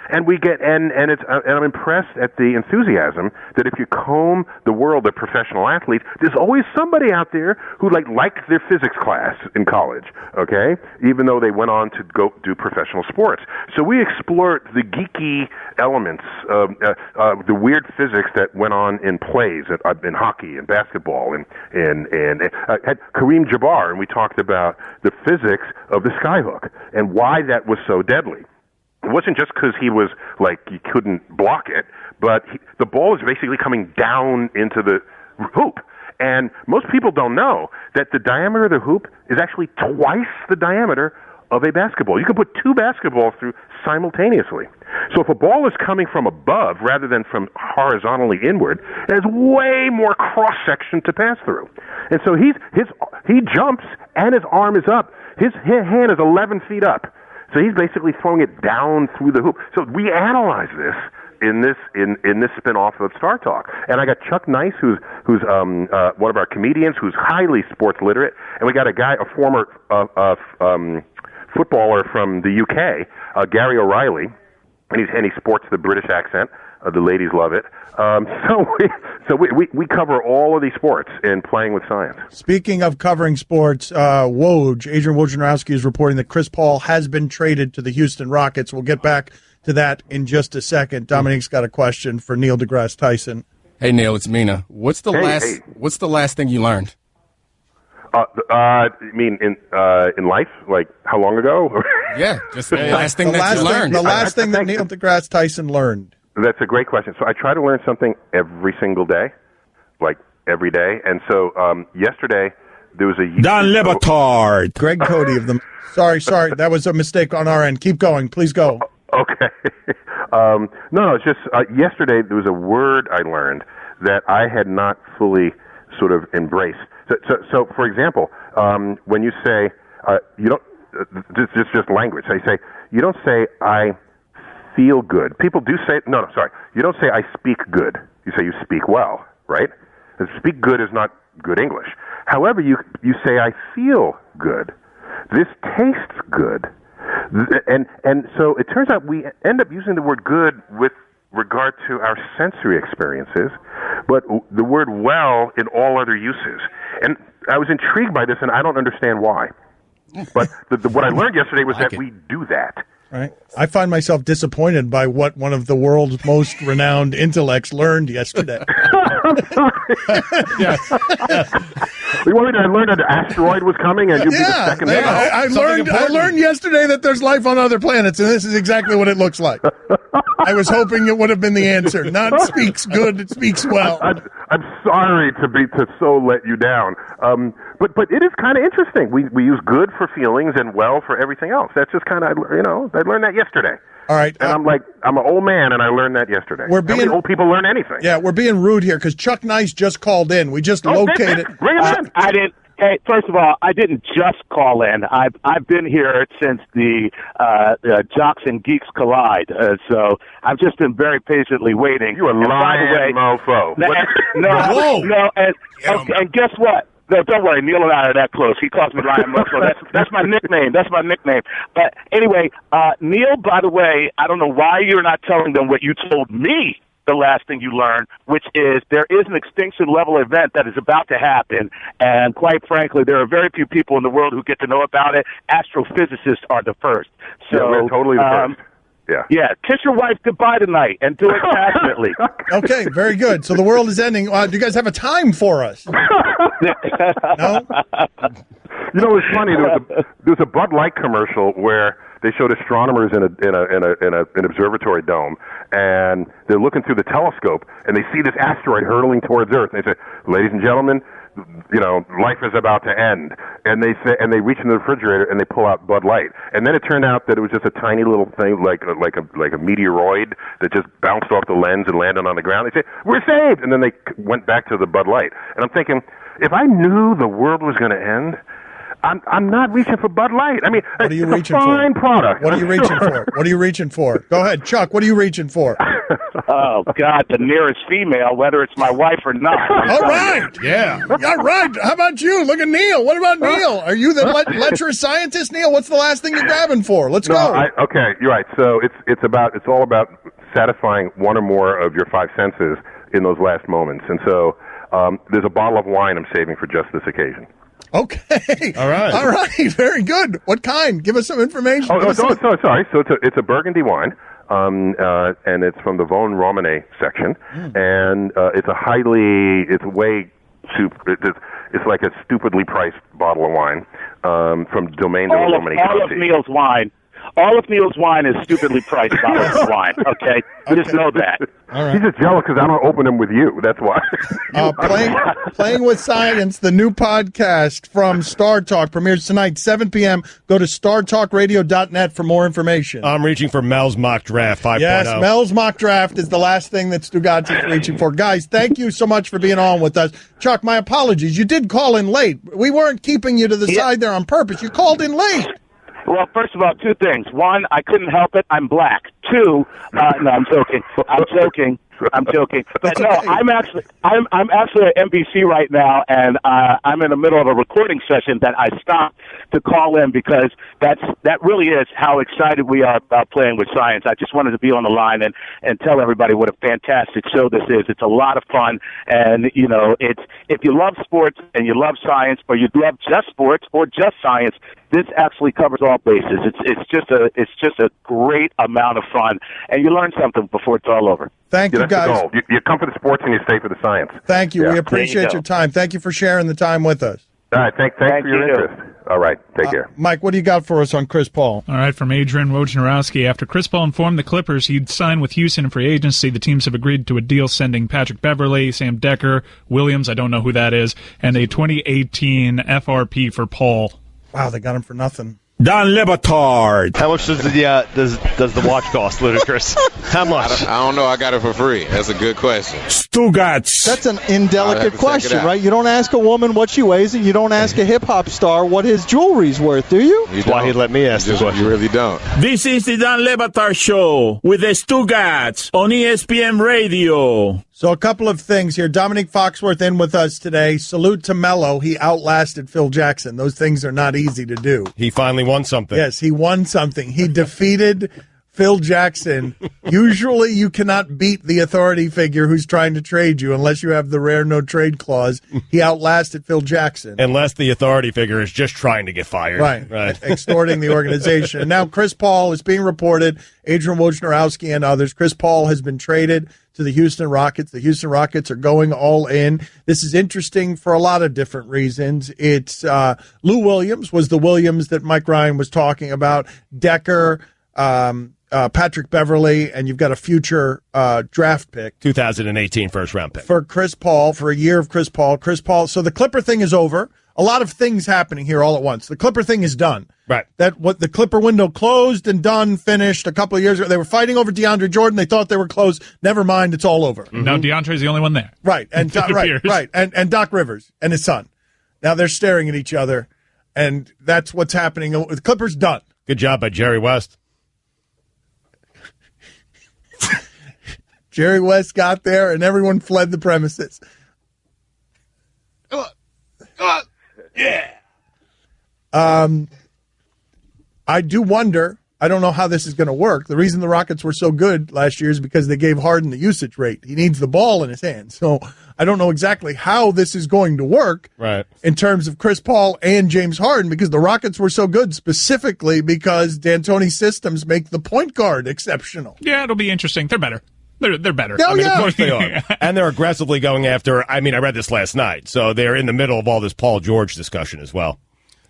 And we get and I'm impressed at the enthusiasm that if you comb the world of professional athletes, there's always somebody out there who liked their physics class in college, okay? Even though they went on to go do professional sports. So we explored the geeky elements of the weird physics that went on in plays in hockey and basketball and had Kareem Jabbar, and we talked about the physics of the skyhook and why that was so deadly. It wasn't just because he was you couldn't block it, but the ball is basically coming down into the hoop. And most people don't know that the diameter of the hoop is actually twice the diameter of a basketball. You can put 2 basketballs through simultaneously. So if a ball is coming from above rather than from horizontally inward, there's way more cross-section to pass through. And so he jumps and his arm is up. His hand is 11 feet up. So he's basically throwing it down through the hoop. So we analyze this in this spin-off of Star Talk. And I got Chuck Nice, who's one of our comedians, who's highly sports literate, and we got a former footballer from the UK, Gary O'Reilly, and he sports the British accent. The ladies love it. So we cover all of these sports in Playing with Science. Speaking of covering sports, Adrian Wojnarowski is reporting that Chris Paul has been traded to the Houston Rockets. We'll get back to that in just a second. Dominique's got a question for Neil deGrasse Tyson. Hey, Neil, it's Mina. What's the last thing you learned? You mean in life? Like how long ago? Yeah, just the last thing that you learned. The last thing that Neil deGrasse Tyson learned. That's a great question. So I try to learn something every single day, like every day. And so yesterday there was a Don Batard. Greg Cody of them. Sorry, that was a mistake on our end. Keep going, please go. Okay. No, it's just yesterday there was a word I learned that I had not fully sort of embraced. So for example, when you say you don't, just language. So you say you don't say I feel good. People do say no. Sorry, you don't say I speak good. You say you speak well, right? And speak good is not good English. However, you say I feel good. This tastes good, and so it turns out we end up using the word good with regard to our sensory experiences, but the word well in all other uses. And I was intrigued by this, and I don't understand why. But what I learned yesterday was that we do that. Right. I find myself disappointed by what one of the world's most renowned intellects learned yesterday. Yes. You want me to learn that an asteroid was coming and you'd be the second to know? I learned yesterday that there's life on other planets, and this is exactly what it looks like. I was hoping it would have been the answer. Not speaks good, it speaks well. I'm sorry to so let you down. But it is kind of interesting. We use good for feelings and well for everything else. That's just kind of, I learned that yesterday. All right. And I'm an old man, and I learned that yesterday. How many old people learn anything? Yeah, we're being rude here because Chuck Nice just called in. We just located. Bring him in. I didn't. Hey, first of all, I didn't just call in. I've been here since the Jocks and Geeks Collide. So I've just been very patiently waiting. You a lying mofo. And guess what? No, don't worry. Neil and I are that close. He calls me Lion Muscle. That's my nickname. That's my nickname. But anyway, Neil, by the way, I don't know why you're not telling them what you told me the last thing you learned, which is there is an extinction level event that is about to happen. And quite frankly, there are very few people in the world who get to know about it. Astrophysicists are the first. So yeah, we're totally the first. Yeah. Kiss your wife goodbye tonight and do it passionately. Okay, very good. So the world is ending. Do you guys have a time for us? No? You know, it's funny. There was a Bud Light commercial where they showed astronomers in an observatory dome, and they're looking through the telescope, and they see this asteroid hurtling towards Earth. And they say, "Ladies and gentlemen, life is about to end." And they reach in the refrigerator and they pull out Bud Light. And then it turned out that it was just a tiny little thing, like a meteoroid that just bounced off the lens and landed on the ground. They say, "We're saved!" And then they went back to the Bud Light. And I'm thinking, if I knew the world was going to end, I'm not reaching for Bud Light. I mean, what are you it's reaching a fine for? Product. What are you reaching for? What are you reaching for? Go ahead, Chuck. What are you reaching for? Oh, God, the nearest female, whether it's my wife or not. All right. Yeah. All right. How about you? Look at Neil. What about Neil? Are you the lecherous scientist, Neil? What's the last thing you're grabbing for? Let's go. Okay, you're right. So it's all about satisfying one or more of your five senses in those last moments. And so there's a bottle of wine I'm saving for just this occasion. Okay. All right. Very good. What kind? Give us some information. Sorry. So it's a Burgundy wine, and it's from the Vosne Romanée section, and it's it's like a stupidly priced bottle of wine from Domaine de Domonique. All of Neil's wine is stupidly priced bottles of wine, okay? Just know that. All right. He's just jealous because I don't open them with you. That's why. Playing with Science, the new podcast from Star Talk, premieres tonight, 7 p.m. Go to startalkradio.net for more information. I'm reaching for Mel's mock draft 5.0. Yes, Mel's mock draft is the last thing that Stugotz is reaching for. Guys, thank you so much for being on with us. Chuck, my apologies. You did call in late. We weren't keeping you to the side there on purpose. You called in late. Well, first of all, two things. One, I couldn't help it. I'm black. Two, no, I'm joking. I'm joking. But no, okay. I'm actually at NBC right now, and I'm in the middle of a recording session that I stopped to call in because that really is how excited we are about playing with science. I just wanted to be on the line and tell everybody what a fantastic show this is. It's a lot of fun, and it's if you love sports and you love science, or you love just sports or just science, this actually covers all bases. It's just a great amount of fun, and you learn something before it's all over. Thank you, That's guys. the goal. You come for the sports and you stay for the science. Thank you. Yeah. We appreciate your time. Thank you for sharing the time with us. All right. Thanks for your interest. All right. Take care. Mike, what do you got for us on Chris Paul? All right, from Adrian Wojnarowski. After Chris Paul informed the Clippers he'd sign with Houston in free agency, the teams have agreed to a deal sending Patrick Beverley, Sam Decker, Williams, I don't know who that is, and a 2018 FRP for Paul. Wow, they got him for nothing. Don Batard. How much does the watch cost, Ludacris? How much? I don't know. I got it for free. That's a good question. Stugotz. That's an I'll have indelicate to check question, it out. right? You don't ask a woman what she weighs, and you don't ask a hip-hop star what his jewelry's worth, do you? That's why he let me ask this question. You really don't. This is the Don Batard Show with the Stugotz on ESPN Radio. So a couple of things here. Domonique Foxworth in with us today. Salute to Melo. He outlasted Phil Jackson. Those things are not easy to do. He finally won something. Yes, he won something. He defeated Phil Jackson. Usually you cannot beat the authority figure who's trying to trade you unless you have the rare no trade clause. He outlasted Phil Jackson. Unless the authority figure is just trying to get fired. Right. Extorting the organization. And now Chris Paul is being reported, Adrian Wojnarowski and others. Chris Paul has been traded to the Houston Rockets. The Houston Rockets are going all in. This is interesting for a lot of different reasons. It's Lou Williams was the Williams that Mike Ryan was talking about. Decker, Patrick Beverley, and you've got a future draft pick. 2018 first-round pick. For Chris Paul, for a year of Chris Paul. So the Clipper thing is over. A lot of things happening here all at once. The Clipper thing is done. Right. What the Clipper window closed and done, finished a couple of years ago. They were fighting over DeAndre Jordan. They thought they were closed. Never mind, it's all over. Mm-hmm. Now DeAndre's the only one there. Right. And right. And Doc Rivers and his son. Now they're staring at each other, and that's what's happening. The Clippers done. Good job by Jerry West. Jerry West got there, and everyone fled the premises. Yeah. I do wonder, I don't know how this is going to work. The reason the Rockets were so good last year is because they gave Harden the usage rate. He needs the ball in his hands. So I don't know exactly how this is going to work in terms of Chris Paul and James Harden, because the Rockets were so good specifically because D'Antoni's systems make the point guard exceptional. Yeah, it'll be interesting. They're better. They're better. Oh, Of course they are. And they're aggressively going after, I read this last night, so they're in the middle of all this Paul George discussion as well.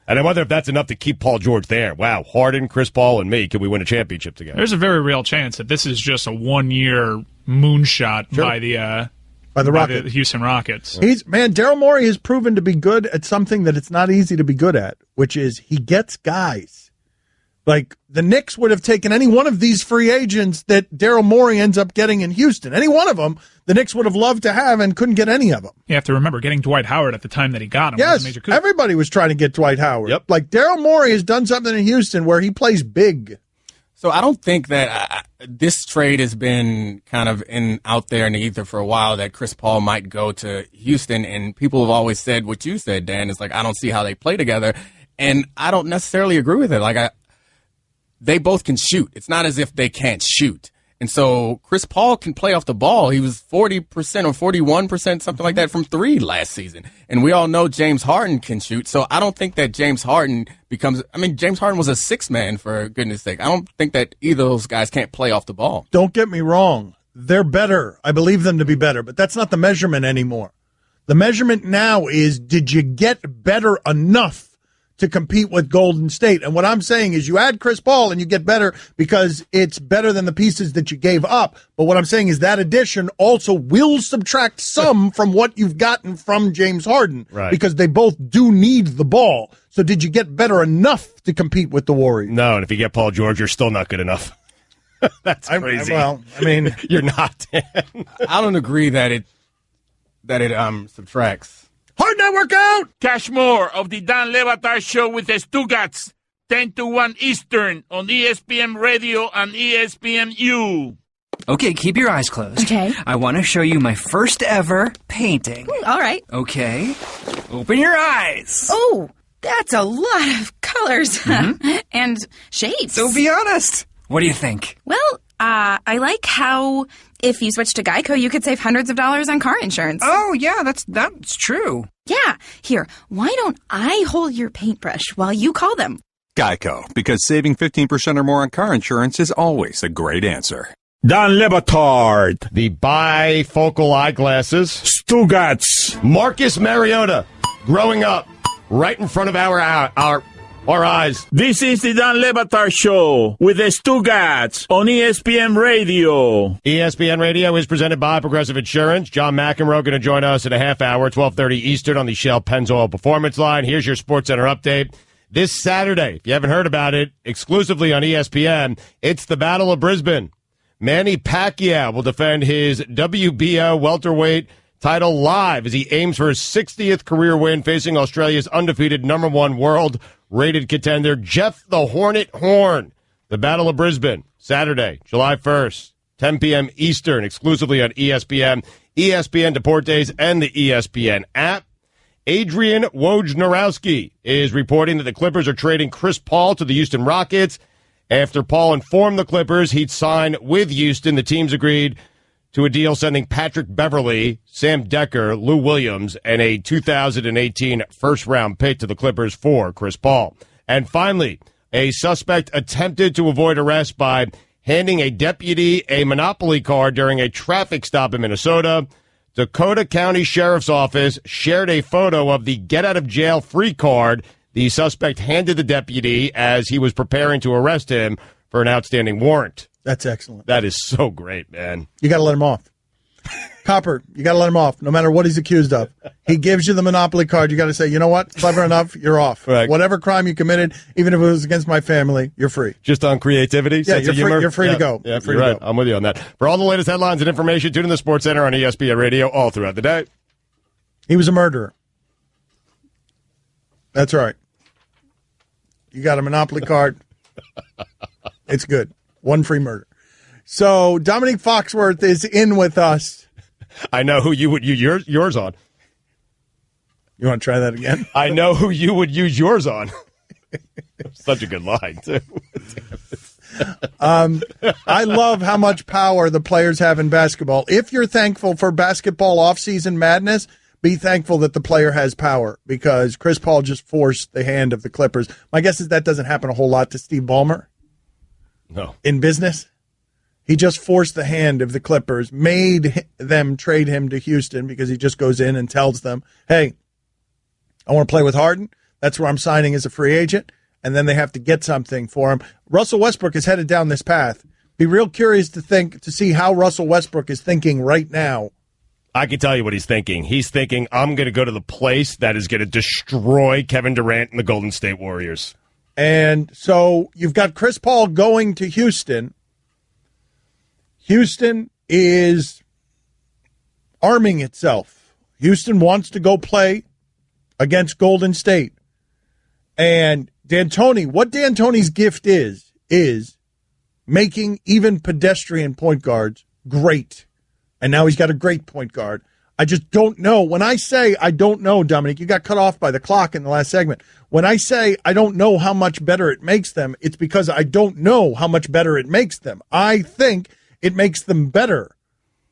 And I wonder if that's enough to keep Paul George there. Wow, Harden, Chris Paul, and me, can we win a championship together? There's a very real chance that this is just a one-year moonshot by the Houston Rockets. Daryl Morey has proven to be good at something that it's not easy to be good at, which is he gets guys. Like, the Knicks would have taken any one of these free agents that Daryl Morey ends up getting in Houston. Any one of them, the Knicks would have loved to have and couldn't get any of them. You have to remember, getting Dwight Howard at the time that he got him was a major coup. Everybody was trying to get Dwight Howard. Yep. Like, Daryl Morey has done something in Houston where he plays big. So I don't think that this trade has been kind of out there in the ether for a while, that Chris Paul might go to Houston, and people have always said what you said, Dan. It's like, I don't see how they play together, and I don't necessarily agree with it. Like, they both can shoot. It's not as if they can't shoot. And so Chris Paul can play off the ball. He was 40% or 41%, something like that, from three last season. And we all know James Harden can shoot. So I don't think that James Harden James Harden was a sixth man, for goodness sake. I don't think that either of those guys can't play off the ball. Don't get me wrong. They're better. I believe them to be better, but that's not the measurement anymore. The measurement now is, did you get better enough to compete with Golden State? And what I'm saying is, you add Chris Paul and you get better because it's better than the pieces that you gave up. But what I'm saying is that addition also will subtract some from what you've gotten from James Harden, because they both do need the ball. So did you get better enough to compete with the Warriors? No, and if you get Paul George, you're still not good enough. That's crazy. You're not. I don't agree that it subtracts. Hard network out! Cash more of the Dan Batard Show with the Stugotz, 10 to 1 Eastern on ESPN Radio and ESPNU. Okay, keep your eyes closed. Okay. I want to show you my first ever painting. All right. Okay. Open your eyes. Oh, that's a lot of colors and shades. So be honest. What do you think? Well, I like how if you switch to Geico, you could save hundreds of dollars on car insurance. Oh, yeah, that's true. Yeah. Here, why don't I hold your paintbrush while you call them? Geico, because saving 15% or more on car insurance is always a great answer. Don Le Batard. The bifocal eyeglasses. Stugotz. Marcus Mariota. Growing up right in front of our eyes. This is the Don Le Batard Show with the Stugotz on ESPN Radio. ESPN Radio is presented by Progressive Insurance. John McEnroe going to join us in a half hour, 12:30 Eastern on the Shell Pennzoil Performance Line. Here's your SportsCenter update. This Saturday, if you haven't heard about it, exclusively on ESPN, it's the Battle of Brisbane. Manny Pacquiao will defend his WBO welterweight title live as he aims for his 60th career win, facing Australia's undefeated #1 world-rated contender, Jeff the Hornet Horn. The Battle of Brisbane, Saturday, July 1st, 10 p.m. Eastern, exclusively on ESPN, ESPN Deportes, and the ESPN app. Adrian Wojnarowski is reporting that the Clippers are trading Chris Paul to the Houston Rockets. After Paul informed the Clippers he'd sign with Houston, the teams agreed to a deal sending Patrick Beverley, Sam Decker, Lou Williams, and a 2018 first-round pick to the Clippers for Chris Paul. And finally, a suspect attempted to avoid arrest by handing a deputy a Monopoly card during a traffic stop in Minnesota. Dakota County Sheriff's Office shared a photo of the get-out-of-jail-free card the suspect handed the deputy as he was preparing to arrest him for an outstanding warrant. That's excellent. That is so great, man. You got to let him off. Copper, you got to let him off, no matter what he's accused of. He gives you the Monopoly card. You got to say, you know what? Clever enough, you're off. Right. Whatever crime you committed, even if it was against my family, you're free. Just on creativity? Yeah, you're free to go. Yeah, you're right. I'm with you on that. For all the latest headlines and information, tune in the SportsCenter on ESPN Radio all throughout the day. He was a murderer. That's right. You got a Monopoly card. It's good. One free murder. So Domonique Foxworth is in with us. I know who you would use yours on. You want to try that again? I know who you would use yours on. Such a good line, too. I love how much power the players have in basketball. If you're thankful for basketball off-season madness, be thankful that the player has power, because Chris Paul just forced the hand of the Clippers. My guess is that doesn't happen a whole lot to Steve Ballmer. No. In business. He just forced the hand of the Clippers, made them trade him to Houston because he just goes in and tells them, hey, I want to play with Harden. That's where I'm signing as a free agent. And then they have to get something for him. Russell Westbrook is headed down this path. Be real curious to see how Russell Westbrook is thinking right now. I can tell you what he's thinking. He's thinking, I'm going to go to the place that is going to destroy Kevin Durant and the Golden State Warriors. And so you've got Chris Paul going to Houston. Houston is arming itself. Houston wants to go play against Golden State. And D'Antoni, what D'Antoni's gift is making even pedestrian point guards great. And now he's got a great point guard. I just don't know. When I say I don't know, Dominic, you got cut off by the clock in the last segment. When I say I don't know how much better it makes them, it's because I don't know how much better it makes them. I think it makes them better,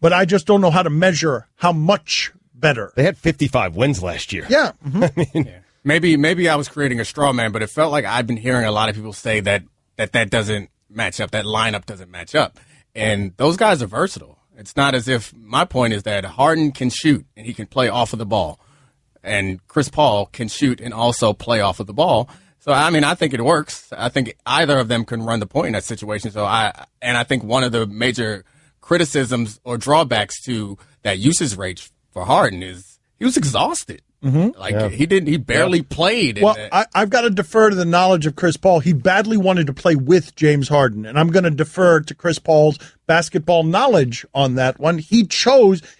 but I just don't know how to measure how much better. They had 55 wins last year. Yeah. Mm-hmm. I mean, Maybe I was creating a straw man, but it felt like I've been hearing a lot of people say that doesn't match up, that lineup doesn't match up. And those guys are versatile. It's not as if my point is that Harden can shoot and he can play off of the ball. And Chris Paul can shoot and also play off of the ball. So, I mean, I think it works. I think either of them can run the point in that situation. So I think one of the major criticisms or drawbacks to that usage rate for Harden is he was exhausted. Mm-hmm. He barely played. Well, I've got to defer to the knowledge of Chris Paul. He badly wanted to play with James Harden, and I'm going to defer to Chris Paul's basketball knowledge on that one. He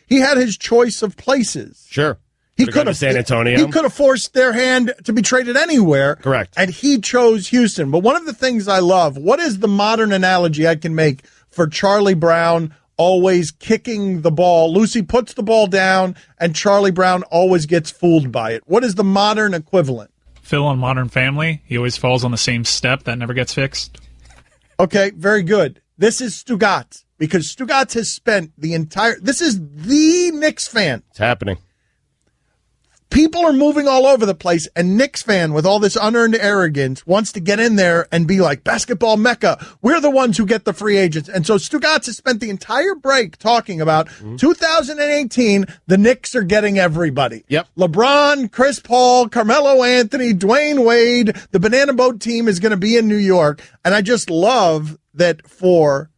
had his choice of places. Sure. He could have San Antonio. He could have forced their hand to be traded anywhere. Correct. And he chose Houston. But one of the things I love, what is the modern analogy I can make for Charlie Brown always kicking the ball. Lucy puts the ball down, and Charlie Brown always gets fooled by it. What is the modern equivalent? Phil on Modern Family, he always falls on the same step that never gets fixed. Okay, very good. This is Stugotz, because Stugotz has spent the entire... This is the Knicks fan. It's happening. People are moving all over the place, and Knicks fan, with all this unearned arrogance, wants to get in there and be like, basketball mecca, we're the ones who get the free agents. And so Stugotz has spent the entire break talking about 2018, the Knicks are getting everybody. Yep. LeBron, Chris Paul, Carmelo Anthony, Dwayne Wade, the Banana Boat team is going to be in New York. And I just love that for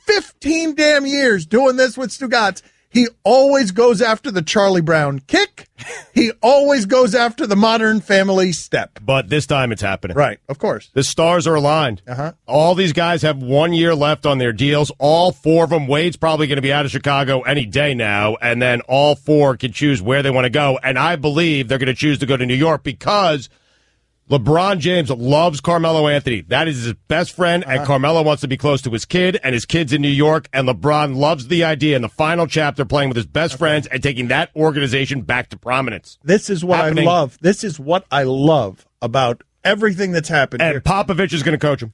15 damn years doing this with Stugotz, he always goes after the Charlie Brown kick. He always goes after the Modern Family step. But this time it's happening. Right, of course. The stars are aligned. Uh-huh. All these guys have 1 year left on their deals. All four of them. Wade's probably going to be out of Chicago any day now, and then all four can choose where they want to go. And I believe they're going to choose to go to New York because LeBron James loves Carmelo Anthony. That is his best friend, and Carmelo wants to be close to his kid, and his kid's in New York, and LeBron loves the idea in the final chapter playing with his best friends and taking that organization back to prominence. This is what I love. This is what I love about everything that's happened and here. Popovich is going to coach him.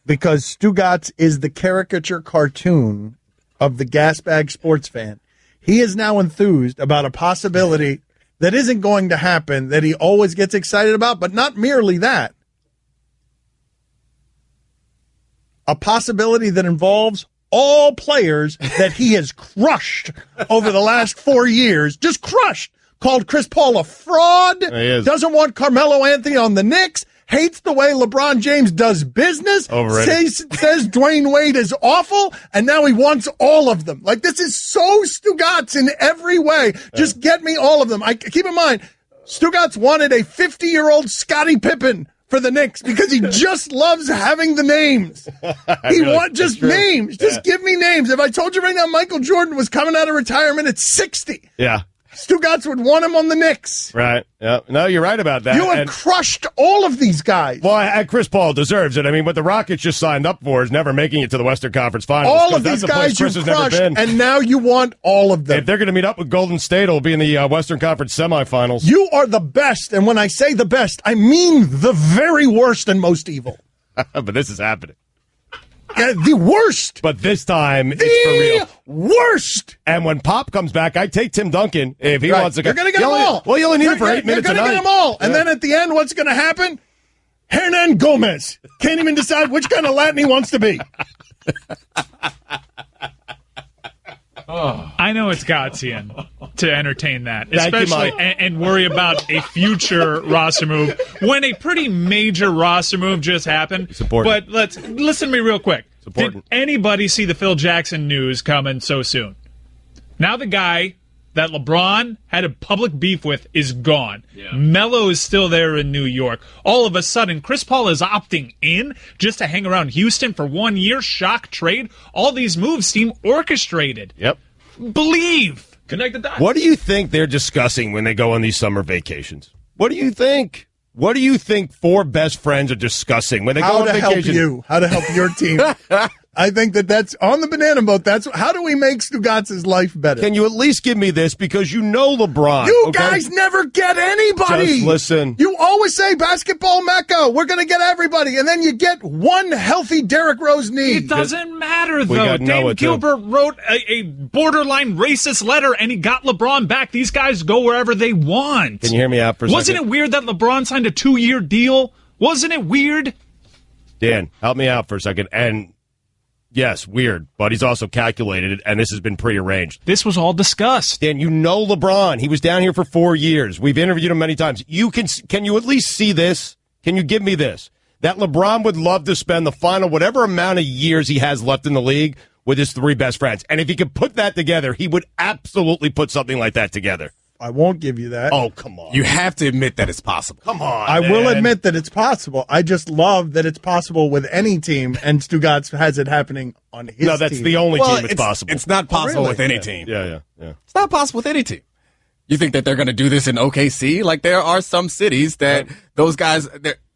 Because Stugotz is the caricature cartoon of the gas bag sports fan. He is now enthused about a possibility that isn't going to happen, that he always gets excited about, but not merely that. A possibility that involves all players that he has crushed over the last 4 years, just crushed, called Chris Paul a fraud, doesn't want Carmelo Anthony on the Knicks, hates the way LeBron James does business, says Dwayne Wade is awful, and now he wants all of them. Like, this is so Stugotz in every way. Just get me all of them. Keep in mind, Stugotz wanted a 50-year-old Scottie Pippen for the Knicks because he just loves having the names. He wants just names. Just give me names. If I told you right now Michael Jordan was coming out of retirement at 60. Yeah. Stugotz would want him on the Knicks. Right. Yeah. No, you're right about that. You have crushed all of these guys. Well, Chris Paul deserves it. I mean, what the Rockets just signed up for is never making it to the Western Conference Finals. All of these guys you've crushed, and now you want all of them. If they're going to meet up with Golden State, it'll be in the Western Conference semifinals. You are the best, and when I say the best, I mean the very worst and most evil. But this is happening. The worst. But this time, it's for real. Worst. And when Pop comes back, I take Tim Duncan if he wants to go. You're going to get them all. Well, you only need him for 8 minutes a night. You're going to get them all. And then at the end, what's going to happen? Hernan Gomez can't even decide which kind of Latin he wants to be. I know it's Gottsian to entertain that, especially and worry about a future roster move when a pretty major roster move just happened. It's important. But listen to me real quick. It's important. Did anybody see the Phil Jackson news coming so soon? Now the guy that LeBron had a public beef with is gone. Yeah. Melo is still there in New York. All of a sudden, Chris Paul is opting in just to hang around Houston for 1 year. Shock trade. All these moves seem orchestrated. Yep. Believe. Connect the dots. What do you think they're discussing when they go on these summer vacations? What do you think? What do you think four best friends are discussing when they go on vacation? How to help your team. I think that's on the banana boat. That's how do we make Stugotz's life better? Can you at least give me this because you know LeBron? You guys never get anybody. Just listen. You always say basketball mecca. We're going to get everybody, and then you get one healthy Derrick Rose knee. It doesn't matter though. Dave Gilbert wrote a borderline racist letter, and he got LeBron back. These guys go wherever they want. Can you hear me out for a second? Wasn't it weird that LeBron signed a 2-year deal? Wasn't it weird? Dan, help me out for a second. And yes, weird, but he's also calculated, and this has been prearranged. This was all discussed. Dan, you know LeBron. He was down here for 4 years. We've interviewed him many times. Can you at least see this? Can you give me this? That LeBron would love to spend the final whatever amount of years he has left in the league with his three best friends. And if he could put that together, he would absolutely put something like that together. I won't give you that. Oh, come on. You have to admit that it's possible. Come on, I will admit that it's possible. I just love that it's possible with any team, and Stugotz has it happening on his team. No, that's the only team it's possible. It's not possible with any team. Yeah. It's not possible with any team. You think that they're going to do this in OKC? Like, there are some cities that those guys,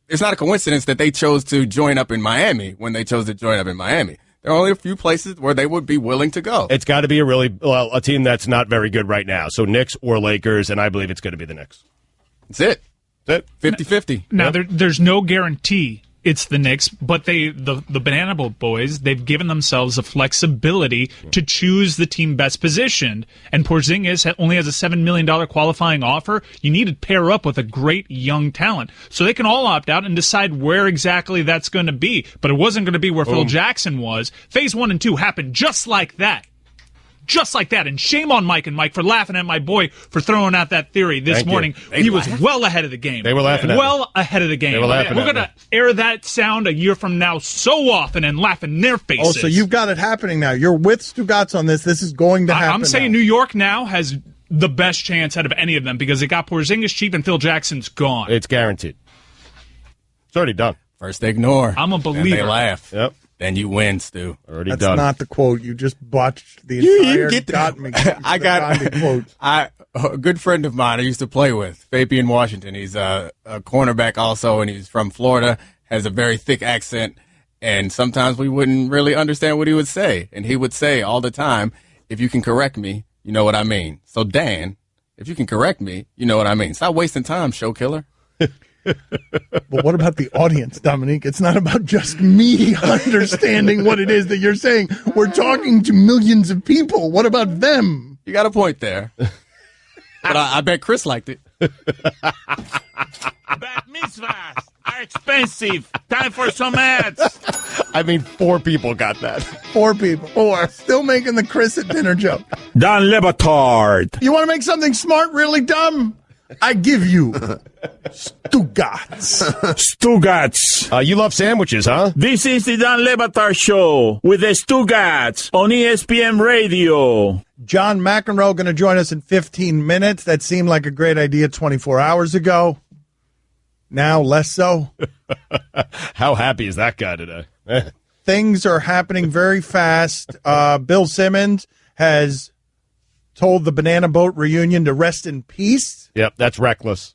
it's not a coincidence that they chose to join up in Miami when they chose to join up in Miami. There are only a few places where they would be willing to go. It's got to be a team that's not very good right now. So Knicks or Lakers, and I believe it's going to be the Knicks. That's it. That's it. 50-50. Now, there's no guarantee it's the Knicks, but the Banana Boat boys, they've given themselves a flexibility to choose the team best positioned. And Porzingis only has a $7 million qualifying offer. You need to pair up with a great young talent. So they can all opt out and decide where exactly that's going to be. But it wasn't going to be where Phil Jackson was. Phase 1 and 2 happened just like that. Just like that. And shame on Mike and Mike for laughing at my boy for throwing out that theory this morning. He was well ahead of the game. They were laughing at Well ahead of the game. They were laughing We're going to air that sound a year from now so often and laugh in their faces. Oh, so you've got it happening now. You're with Stugotz on this. This is going to happen. I'm saying now. New York now has the best chance out of any of them because it got Porzingis cheap and Phil Jackson's gone. It's guaranteed. It's already done. First they ignore. I'm a believer. Then they laugh. Yep. Then you win, Stu. Already That's done. not the quote. You just botched the entire quote. A good friend of mine I used to play with, Fabian Washington. He's a cornerback also, and he's from Florida, has a very thick accent, and sometimes we wouldn't really understand what he would say. And he would say all the time, if you can correct me, you know what I mean. So, Dan, if you can correct me, you know what I mean. Stop wasting time, show killer. But what about the audience, Domonique? It's not about just me understanding what it is that you're saying. We're talking to millions of people. What about them? You got a point there. But I bet Chris liked it. Bat mitzvahs are expensive. Time for some ads. I mean, 4 people got that. 4 people. 4. Still making the Chris at dinner joke. Don Le Batard. You want to make something smart really dumb? I give you Stugotz. Stugotz. You love sandwiches, huh? This is the Don Le Batard Show with the Stugotz on ESPN Radio. John McEnroe going to join us in 15 minutes. That seemed like a great idea 24 hours ago. Now, less so. How happy is that guy today? Things are happening very fast. Bill Simmons has told the Banana Boat reunion to rest in peace. Yep, that's reckless.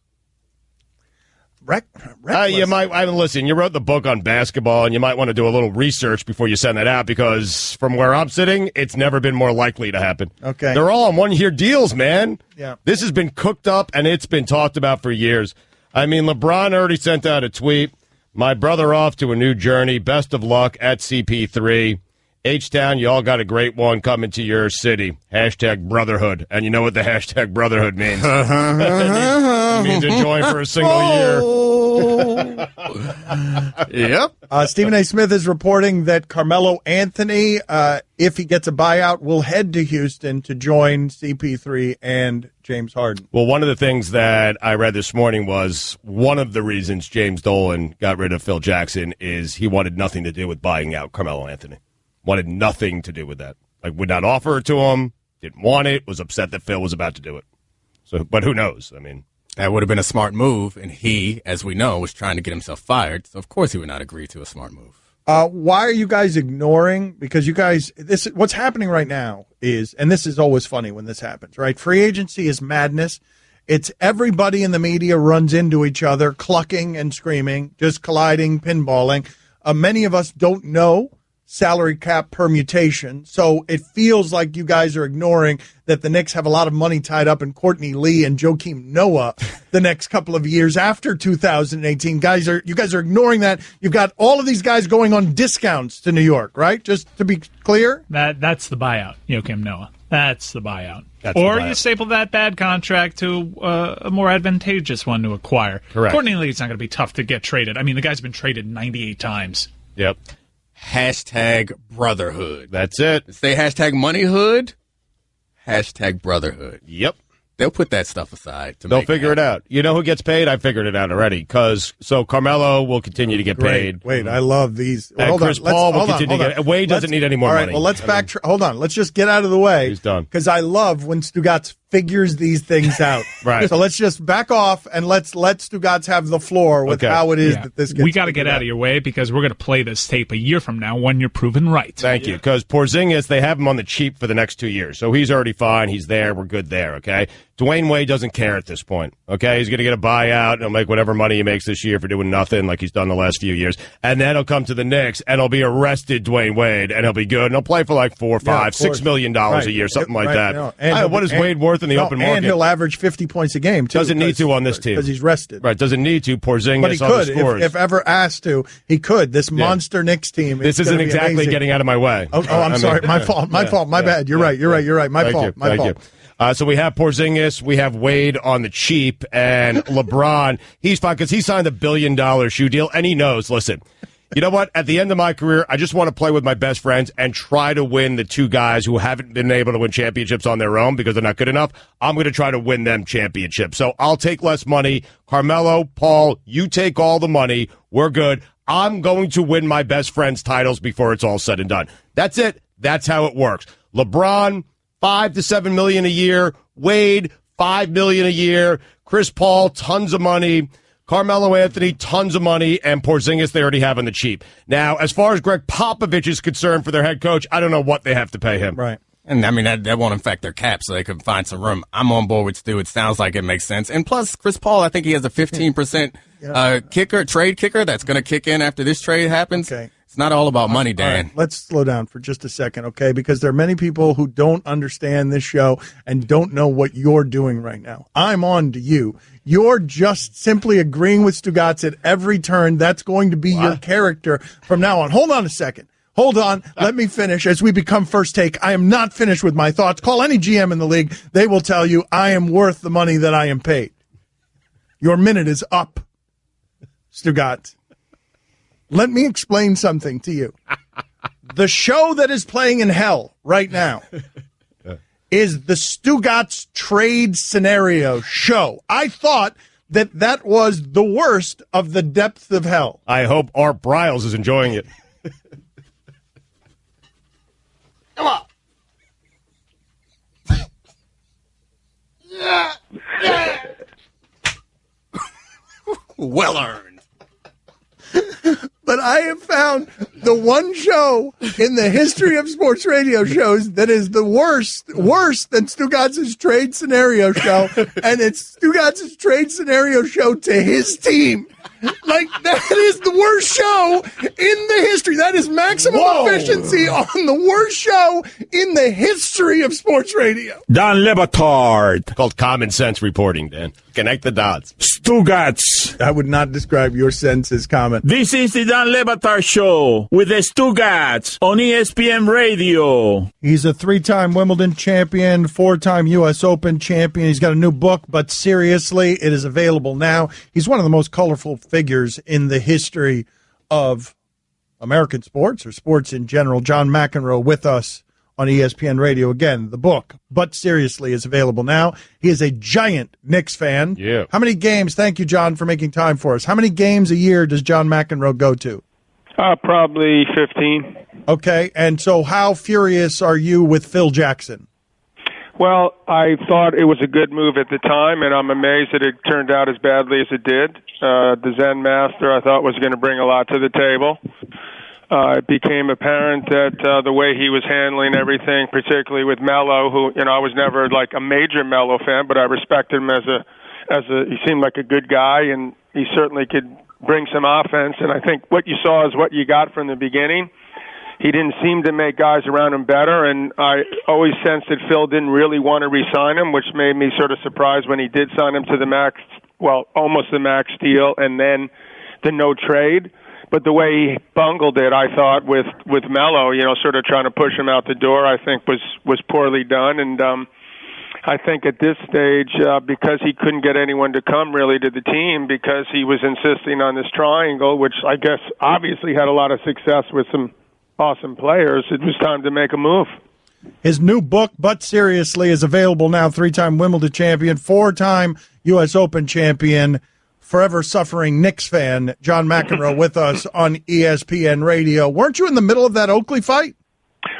Reckless. You might listen. You wrote the book on basketball, and you might want to do a little research before you send that out because from where I'm sitting, it's never been more likely to happen. Okay, they're all on 1-year deals, man. Yeah, this has been cooked up and it's been talked about for years. I mean, LeBron already sent out a tweet. My brother off to a new journey. Best of luck at CP3. H-Town, you all got a great one coming to your city. Hashtag brotherhood. And you know what the hashtag brotherhood means. It means enjoy for a single year. Yep. Stephen A. Smith is reporting that Carmelo Anthony, if he gets a buyout, will head to Houston to join CP3 and James Harden. Well, one of the things that I read this morning was one of the reasons James Dolan got rid of Phil Jackson is he wanted nothing to do with buying out Carmelo Anthony. Wanted nothing to do with that. Like, would not offer it to him, didn't want it, was upset that Phil was about to do it. So, but who knows? I mean, that would have been a smart move, and he, as we know, was trying to get himself fired. So, of course, he would not agree to a smart move. Why are you guys ignoring? Because you guys, what's happening right now is, and this is always funny when this happens, right? Free agency is madness. It's everybody in the media runs into each other, clucking and screaming, just colliding, pinballing. Many of us don't know salary cap permutation. So it feels like you guys are ignoring that the Knicks have a lot of money tied up in Courtney Lee and Joakim Noah the next couple of years after 2018. You guys are ignoring that. You've got all of these guys going on discounts to New York, right? Just to be clear. That's the buyout, Joakim Noah. That's the buyout. You staple that bad contract to a more advantageous one to acquire. Correct. Courtney Lee's not going to be tough to get traded. I mean, the guy's been traded 98 times. Yep. Hashtag brotherhood. That's it. Say hashtag moneyhood. Hashtag brotherhood. Yep. They'll put that stuff aside. They'll figure it out. You know who gets paid? I figured it out already. So Carmelo will continue to get paid. Wait, I love these. And Chris Paul will continue to get. Wade doesn't need any more money. Well, let's backtrack. Hold on. Let's just get out of the way. He's done. Because I love when Stugotz figures these things out. Right. So let's just back off and let Stugotz have the floor with how it is that this gets. We got to get out of your way because we're going to play this tape a year from now when you're proven right. Thank you. Because Porzingis, they have him on the cheap for the next 2 years. So he's already fine. He's there. We're good there, okay? Dwayne Wade doesn't care at this point, okay? He's going to get a buyout, and he'll make whatever money he makes this year for doing nothing like he's done the last few years. And then he'll come to the Knicks, and he'll be arrested Dwayne Wade, and he'll be good, and he'll play for like $4, $5, $6 million a year, something like that. What is Wade worth in the open market? And he'll average 50 points a game, too. Doesn't need to on this team. Because he's rested. Right, doesn't need to. Porzingis but he on could, the scores. if ever asked to, he could. This monster Knicks team. This isn't exactly amazing. Getting out of my way. Oh, I'm sorry. My fault. My bad. You're right. My fault. So we have Porzingis, we have Wade on the cheap, and LeBron, he's fine because he signed a $1 billion shoe deal, and he knows, listen, you know what? At the end of my career, I just want to play with my best friends and try to win the two guys who haven't been able to win championships on their own because they're not good enough. I'm going to try to win them championships. So I'll take less money. Carmelo, Paul, you take all the money. We're good. I'm going to win my best friends' titles before it's all said and done. That's it. That's how it works. LeBron, $5 to $7 million a year. Wade, $5 million a year. Chris Paul, tons of money. Carmelo Anthony, tons of money. And Porzingis, they already have on the cheap. Now, as far as Greg Popovich is concerned for their head coach, I don't know what they have to pay him. Right. And, I mean, that won't affect their cap, so they can find some room. I'm on board with Stu. It sounds like it makes sense. And plus, Chris Paul, I think he has a 15% trade kicker that's going to kick in after this trade happens. Okay. It's not all about money, Dan. Right, let's slow down for just a second, okay? Because there are many people who don't understand this show and don't know what you're doing right now. I'm on to you. You're just simply agreeing with Stugotz at every turn. That's going to be your character from now on. Hold on a second. Hold on. Let me finish as we become First Take. I am not finished with my thoughts. Call any GM in the league. They will tell you I am worth the money that I am paid. Your minute is up, Stugotz. Let me explain something to you. The show that is playing in hell right now is the Stugotz trade scenario show. I thought that was the worst of the depths of hell. I hope Art Briles is enjoying it. Come on. Yeah. Well earned. But I have found the one show in the history of sports radio shows that is the worse than Stugotz's trade scenario show, and it's Stugotz's trade scenario show to his team. Like, that is the worst show in the history. That is maximum efficiency on the worst show in the history of sports radio. Dan Le Batard. Called common sense reporting, Dan. Connect the dots. Stugotz. I would not describe your sense as common. This is the Dan Le Batard Show with the Stugotz on ESPN Radio. He's a 3-time Wimbledon champion, 4-time U.S. Open champion. He's got a new book, But Seriously, it is available now. He's one of the most colorful figures in the history of American sports or sports in general. John McEnroe with us on ESPN Radio. Again, the book, But Seriously, is available now. He is a giant Knicks fan. Yeah. How many games, thank you, John, for making time for us. How many games a year does John McEnroe go to? Probably 15. Okay, and so how furious are you with Phil Jackson? Well, I thought it was a good move at the time, and I'm amazed that it turned out as badly as it did. The Zen Master, I thought, was going to bring a lot to the table. It became apparent that the way he was handling everything, particularly with Melo, who, I was never like a major Melo fan, but I respected him as he seemed like a good guy, and he certainly could bring some offense. And I think what you saw is what you got from the beginning. He didn't seem to make guys around him better, and I always sensed that Phil didn't really want to re-sign him, which made me sort of surprised when he did sign him to the max, well, almost the max deal, and then the no trade. But the way he bungled it, I thought, with Melo, sort of trying to push him out the door, I think was poorly done. And I think at this stage, because he couldn't get anyone to come really to the team, because he was insisting on this triangle, which I guess obviously had a lot of success with some awesome players, it was time to make a move. His new book, But Seriously, is available now. 3-time Wimbledon champion, 4-time U.S. Open champion, forever suffering Knicks fan, John McEnroe with us on ESPN Radio. Weren't you in the middle of that Oakley fight?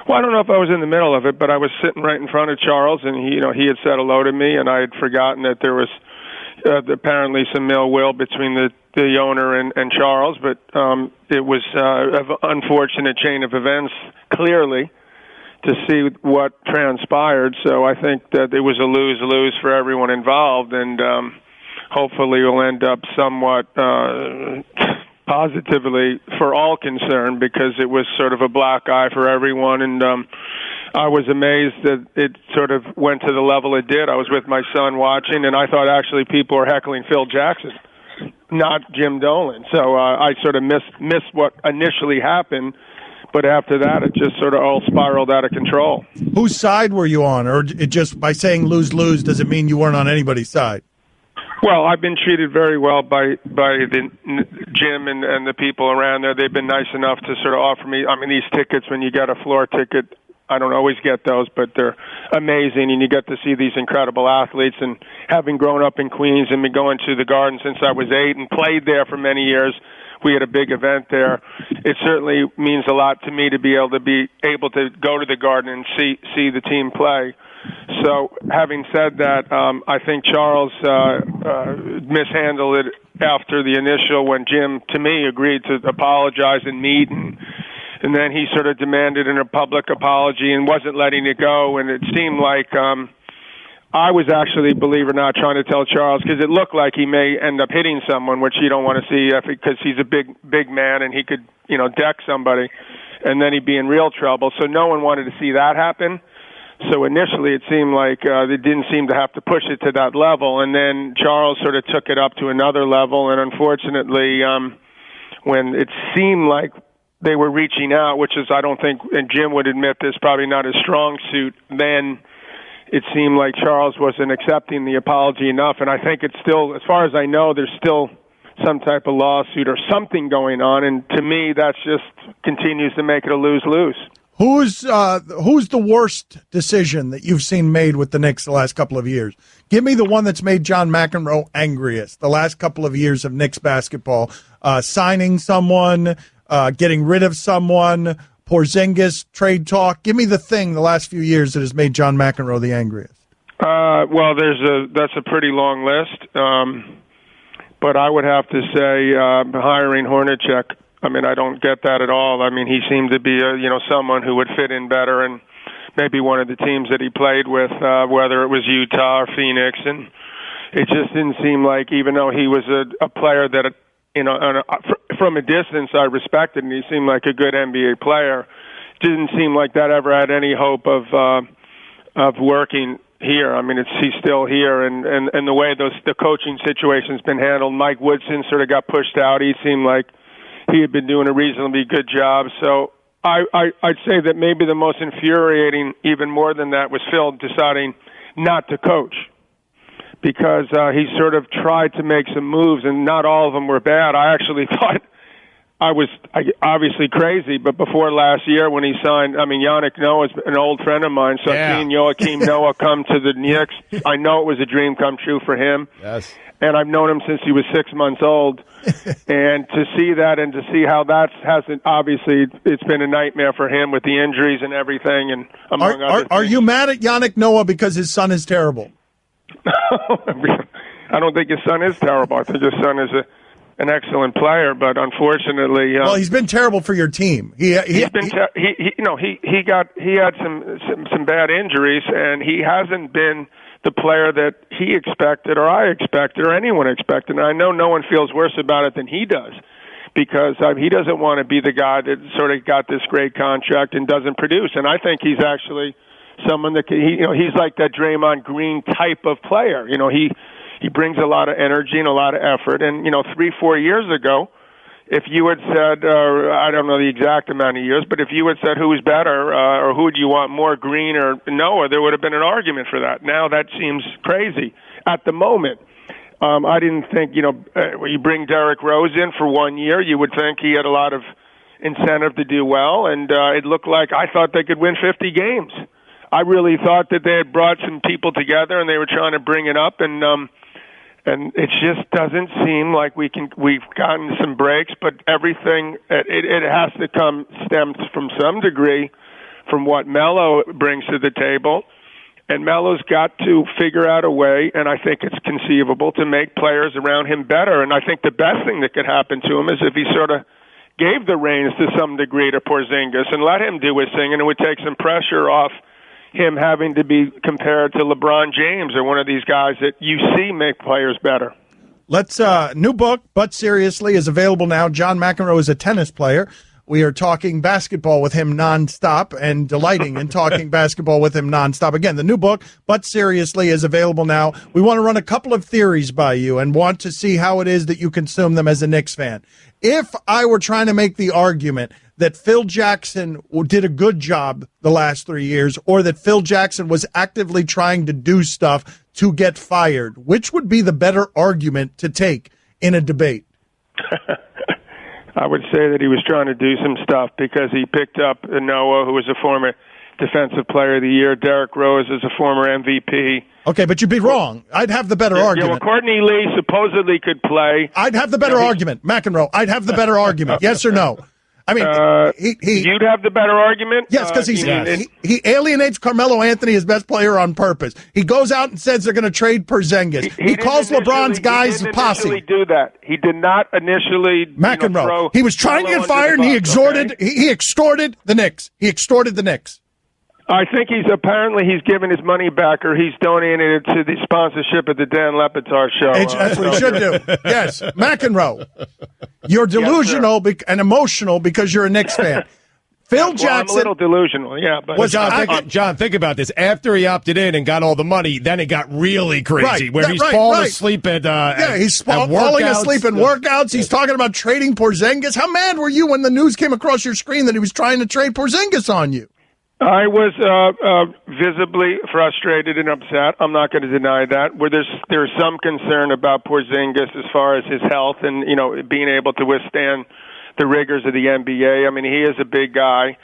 Well, I don't know if I was in the middle of it, but I was sitting right in front of Charles, and he had said hello to me, and I had forgotten that there was apparently some ill will between the owner and Charles, but it was an unfortunate chain of events, clearly. to see what transpired. So I think that it was a lose-lose for everyone involved, and hopefully we'll end up somewhat positively for all concerned, because it was sort of a black eye for everyone, and I was amazed that it sort of went to the level it did. I was with my son watching, and I thought actually people were heckling Phil Jackson, not Jim Dolan. So I sort of missed what initially happened, but after that it just sort of all spiraled out of control. Whose side were you on? Or it just by saying lose-lose, does it mean you weren't on anybody's side? Well, I've been treated very well by the Jim and the people around there. They've been nice enough to sort of offer me, these tickets, when you get a floor ticket, I don't always get those, but they're amazing, and you get to see these incredible athletes. And having grown up in Queens and been going to the Garden since I was 8 and played there for many years, we had a big event there. It certainly means a lot to me to be able to go to the Garden and see the team play. So, having said that, I think Charles mishandled it after the initial, when Jim, to me, agreed to apologize and meet, and then he sort of demanded a public apology and wasn't letting it go. And it seemed like I was actually, believe it or not, trying to tell Charles, because it looked like he may end up hitting someone, which you don't want to see, because he's a big man and he could, deck somebody, and then he'd be in real trouble. So no one wanted to see that happen. So initially it seemed like they didn't seem to have to push it to that level. And then Charles sort of took it up to another level. And unfortunately, when it seemed like they were reaching out, which is, I don't think, and Jim would admit this, probably not his strong suit, then it seemed like Charles wasn't accepting the apology enough. And I think it's still, as far as I know, there's still some type of lawsuit or something going on. And to me, that just continues to make it a lose-lose. Who's the worst decision that you've seen made with the Knicks the last couple of years? Give me the one that's made John McEnroe angriest the last couple of years of Knicks basketball. Signing someone, getting rid of someone, Porzingis, trade talk. Give me the thing the last few years that has made John McEnroe the angriest. Well, that's a pretty long list, but I would have to say hiring Hornacek. I don't get that at all. He seemed to be someone who would fit in better, and maybe one of the teams that he played with, whether it was Utah or Phoenix, and it just didn't seem like, even though he was a player that from a distance I respected, and he seemed like a good NBA player, didn't seem like that ever had any hope of working here. He's still here, and the way the coaching situation's been handled, Mike Woodson sort of got pushed out. He seemed like he had been doing a reasonably good job. So I'd say that maybe the most infuriating, even more than that, was Phil deciding not to coach, because he sort of tried to make some moves, and not all of them were bad. I actually thought I was obviously crazy, but before last year when he signed, Yannick Noah's an old friend of mine, so seeing Joakim Noah come to the Knicks, I know it was a dream come true for him. Yes. And I've known him since he was 6 months old. And to see that, and to see how that hasn't, obviously, it's been a nightmare for him with the injuries and everything. And among other things. Are you mad at Yannick Noah because his son is terrible? I don't think his son is terrible. I think his son is an excellent player, but unfortunately, well, he's been terrible for your team. He had some bad injuries, and he hasn't been the player that he expected, or I expected, or anyone expected. And I know no one feels worse about it than he does, because he doesn't want to be the guy that sort of got this great contract and doesn't produce. And I think he's actually someone that he's like that Draymond Green type of player. He brings a lot of energy and a lot of effort. And 3-4 years ago, if you had said, I don't know the exact amount of years, but if you had said who was better, or who do you want more, Green or Noah, there would have been an argument for that. Now that seems crazy at the moment. I didn't think, when you bring Derrick Rose in for 1 year, you would think he had a lot of incentive to do well, and it looked like, I thought they could win 50 games. I really thought that they had brought some people together and they were trying to bring it up, and it just doesn't seem like we've gotten some breaks, but everything, it has to stems from some degree from what Melo brings to the table. And Melo's got to figure out a way, and I think it's conceivable, to make players around him better. And I think the best thing that could happen to him is if he sort of gave the reins to some degree to Porzingis and let him do his thing, and it would take some pressure off him having to be compared to LeBron James or one of these guys that you see make players better. Let's new book, But Seriously, is available now. John McEnroe is a tennis player. We are talking basketball with him nonstop and delighting in talking basketball with him nonstop. Again, the new book, But Seriously, is available now. We want to run a couple of theories by you and want to see how it is that you consume them as a Knicks fan. If I were trying to make the argument that Phil Jackson did a good job the last 3 years, or that Phil Jackson was actively trying to do stuff to get fired, which would be the better argument to take in a debate? I would say that he was trying to do some stuff because he picked up Noah, who was a former Defensive Player of the Year. Derrick Rose is a former MVP. Okay, but you'd be wrong. I'd have the better argument. Well, Courtney Lee supposedly could play. I'd have the better argument. McEnroe, I'd have the better argument. Yes or no? I mean, you'd have the better argument? Yes, because he alienates Carmelo Anthony, his best player, on purpose. He goes out and says they're going to trade Porzingis. He calls LeBron's guys posse. He didn't initially do that. He did not initially. McEnroe. He was trying to get fired, and he extorted. Okay? He extorted the Knicks. He extorted the Knicks. I think he's given his money back, or he's donated it to the sponsorship of the Dan Batard show. That's what he should do. Yes, McEnroe. You're delusional and emotional because you're a Knicks fan. Phil Jackson. I'm a little delusional, yeah. But John, think about this. After he opted in and got all the money, then it got really crazy. Where he's falling asleep at he's falling asleep in workouts. He's talking about trading Porzingis. How mad were you when the news came across your screen that he was trying to trade Porzingis on you? I was visibly frustrated and upset. I'm not going to deny that. Where there's some concern about Porzingis as far as his health and being able to withstand the rigors of the NBA. I mean, he is a big guy,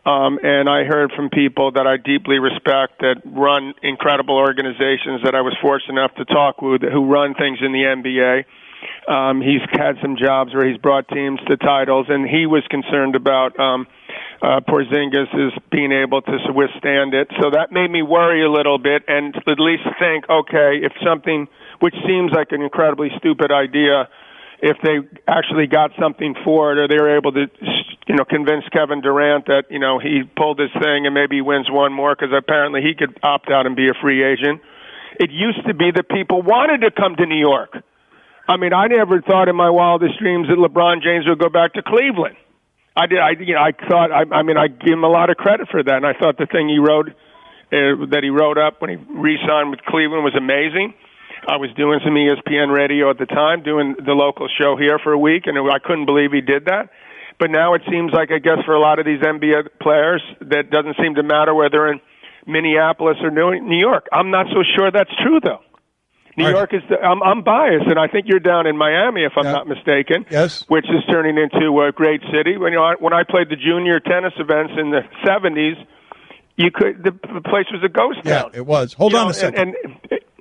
and I heard from people that I deeply respect that run incredible organizations that I was fortunate enough to talk with who run things in the NBA. He's had some jobs where he's brought teams to titles, and he was concerned about Porzingis is being able to withstand it. So that made me worry a little bit and at least think, okay, if something which seems like an incredibly stupid idea, if they actually got something for it, or they were able to, convince Kevin Durant that, he pulled his thing and maybe he wins one more because apparently he could opt out and be a free agent. It used to be that people wanted to come to New York. I mean, I never thought in my wildest dreams that LeBron James would go back to Cleveland. I did. I give him a lot of credit for that, and I thought the thing he wrote that he wrote up when he re-signed with Cleveland was amazing. I was doing some ESPN radio at the time, doing the local show here for a week, and I couldn't believe he did that. But now it seems like, I guess, for a lot of these NBA players, that doesn't seem to matter whether they're in Minneapolis or New York. I'm not so sure that's true, though. New York is. I'm biased, and I think you're down in Miami, if I'm not mistaken. Yes, which is turning into a great city. When I played the junior tennis events in the '70s, the place was a ghost town. Yeah, it was. Hold on a second.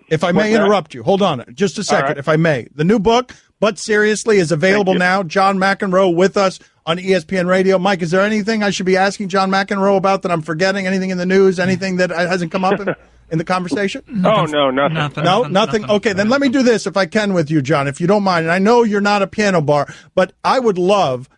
If I may interrupt you, hold on just a second, if I may. The new book, But Seriously, is available now. John McEnroe with us on ESPN Radio. Mike, is there anything I should be asking John McEnroe about that I'm forgetting? Anything in the news? Anything that hasn't come up in the conversation? No, nothing. Nothing. Okay, then let me do this if I can with you, John, if you don't mind. And I know you're not a piano bar, but I would love.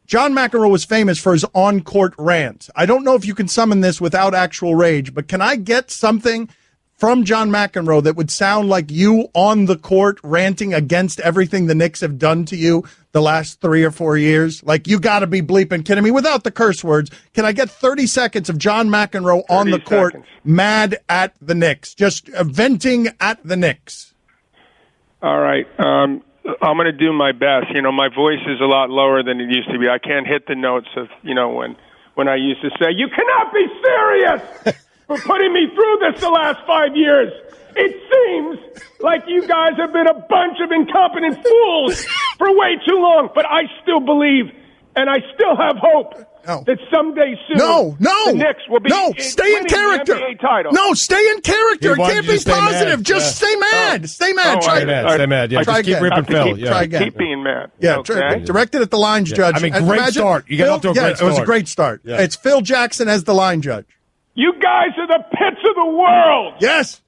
John McEnroe was famous for his on-court rants. I don't know if you can summon this without actual rage, but can I get something from John McEnroe that would sound like you on the court ranting against everything the Knicks have done to you the last 3 or 4 years? Like, you got to be bleeping kidding me without the curse words. Can I get 30 seconds of John McEnroe on the court mad at the Knicks, just venting at the Knicks? All right. I'm going to do my best. My voice is a lot lower than it used to be. I can't hit the notes of, when I used to say, "You cannot be serious for putting me through this the last 5 years. It seems like you guys have been a bunch of incompetent fools for way too long, but I still believe and I still have hope that someday soon the Knicks will be stay in character. The NBA title. No, stay in character. It can't be positive. Just stay mad. Stay mad. Stay mad. Yeah, just keep ripping Phil. Try again. Keep being mad. Yeah, directed at the lines judge. I mean, great start. You got off to a great start. It was a great start. Yeah. It's Phil Jackson as the line judge. You guys are the pits of the world. Yes.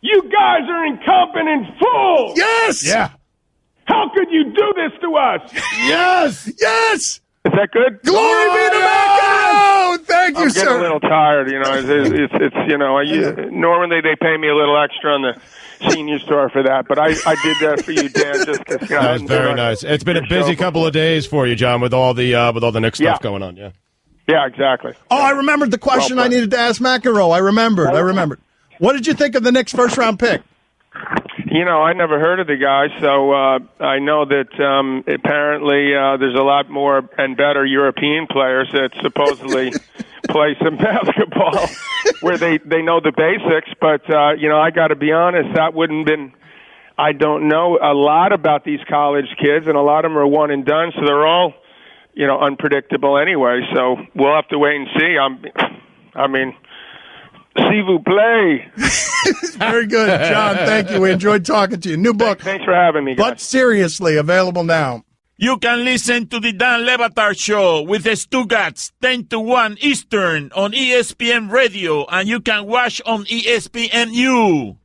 You guys are incompetent fools. Yes. Yeah. How could you do this to us? Yes! Yes! Is that good? Glory be to McEnroe! Thank you, I'm sir. getting a little tired, you know. It's you know, normally they pay me a little extra on the senior store for that, but I did that for you, Dan. Just cause, that was very nice. It's been a busy couple of days for you, John, with all the Knicks stuff going on. Yeah. Yeah, exactly. Oh, I remembered the question I needed to ask McEnroe. I remembered. What did you think of the Knicks' first-round pick? You know, I never heard of the guy, so I know that apparently there's a lot more and better European players that supposedly play some basketball where they know the basics. But, you know, I got to be honest, that wouldn't been – I don't know a lot about these college kids, and a lot of them are one and done, so they're all, you know, unpredictable anyway. So we'll have to wait and see. I mean, s'il vous plaît. Very good, John. Thank you. We enjoyed talking to you. New book. Thanks for having me, guys. But seriously, available now. You can listen to the Dan Le Batard Show with the Stugotz 10 to 1 Eastern on ESPN Radio, and you can watch on ESPNU.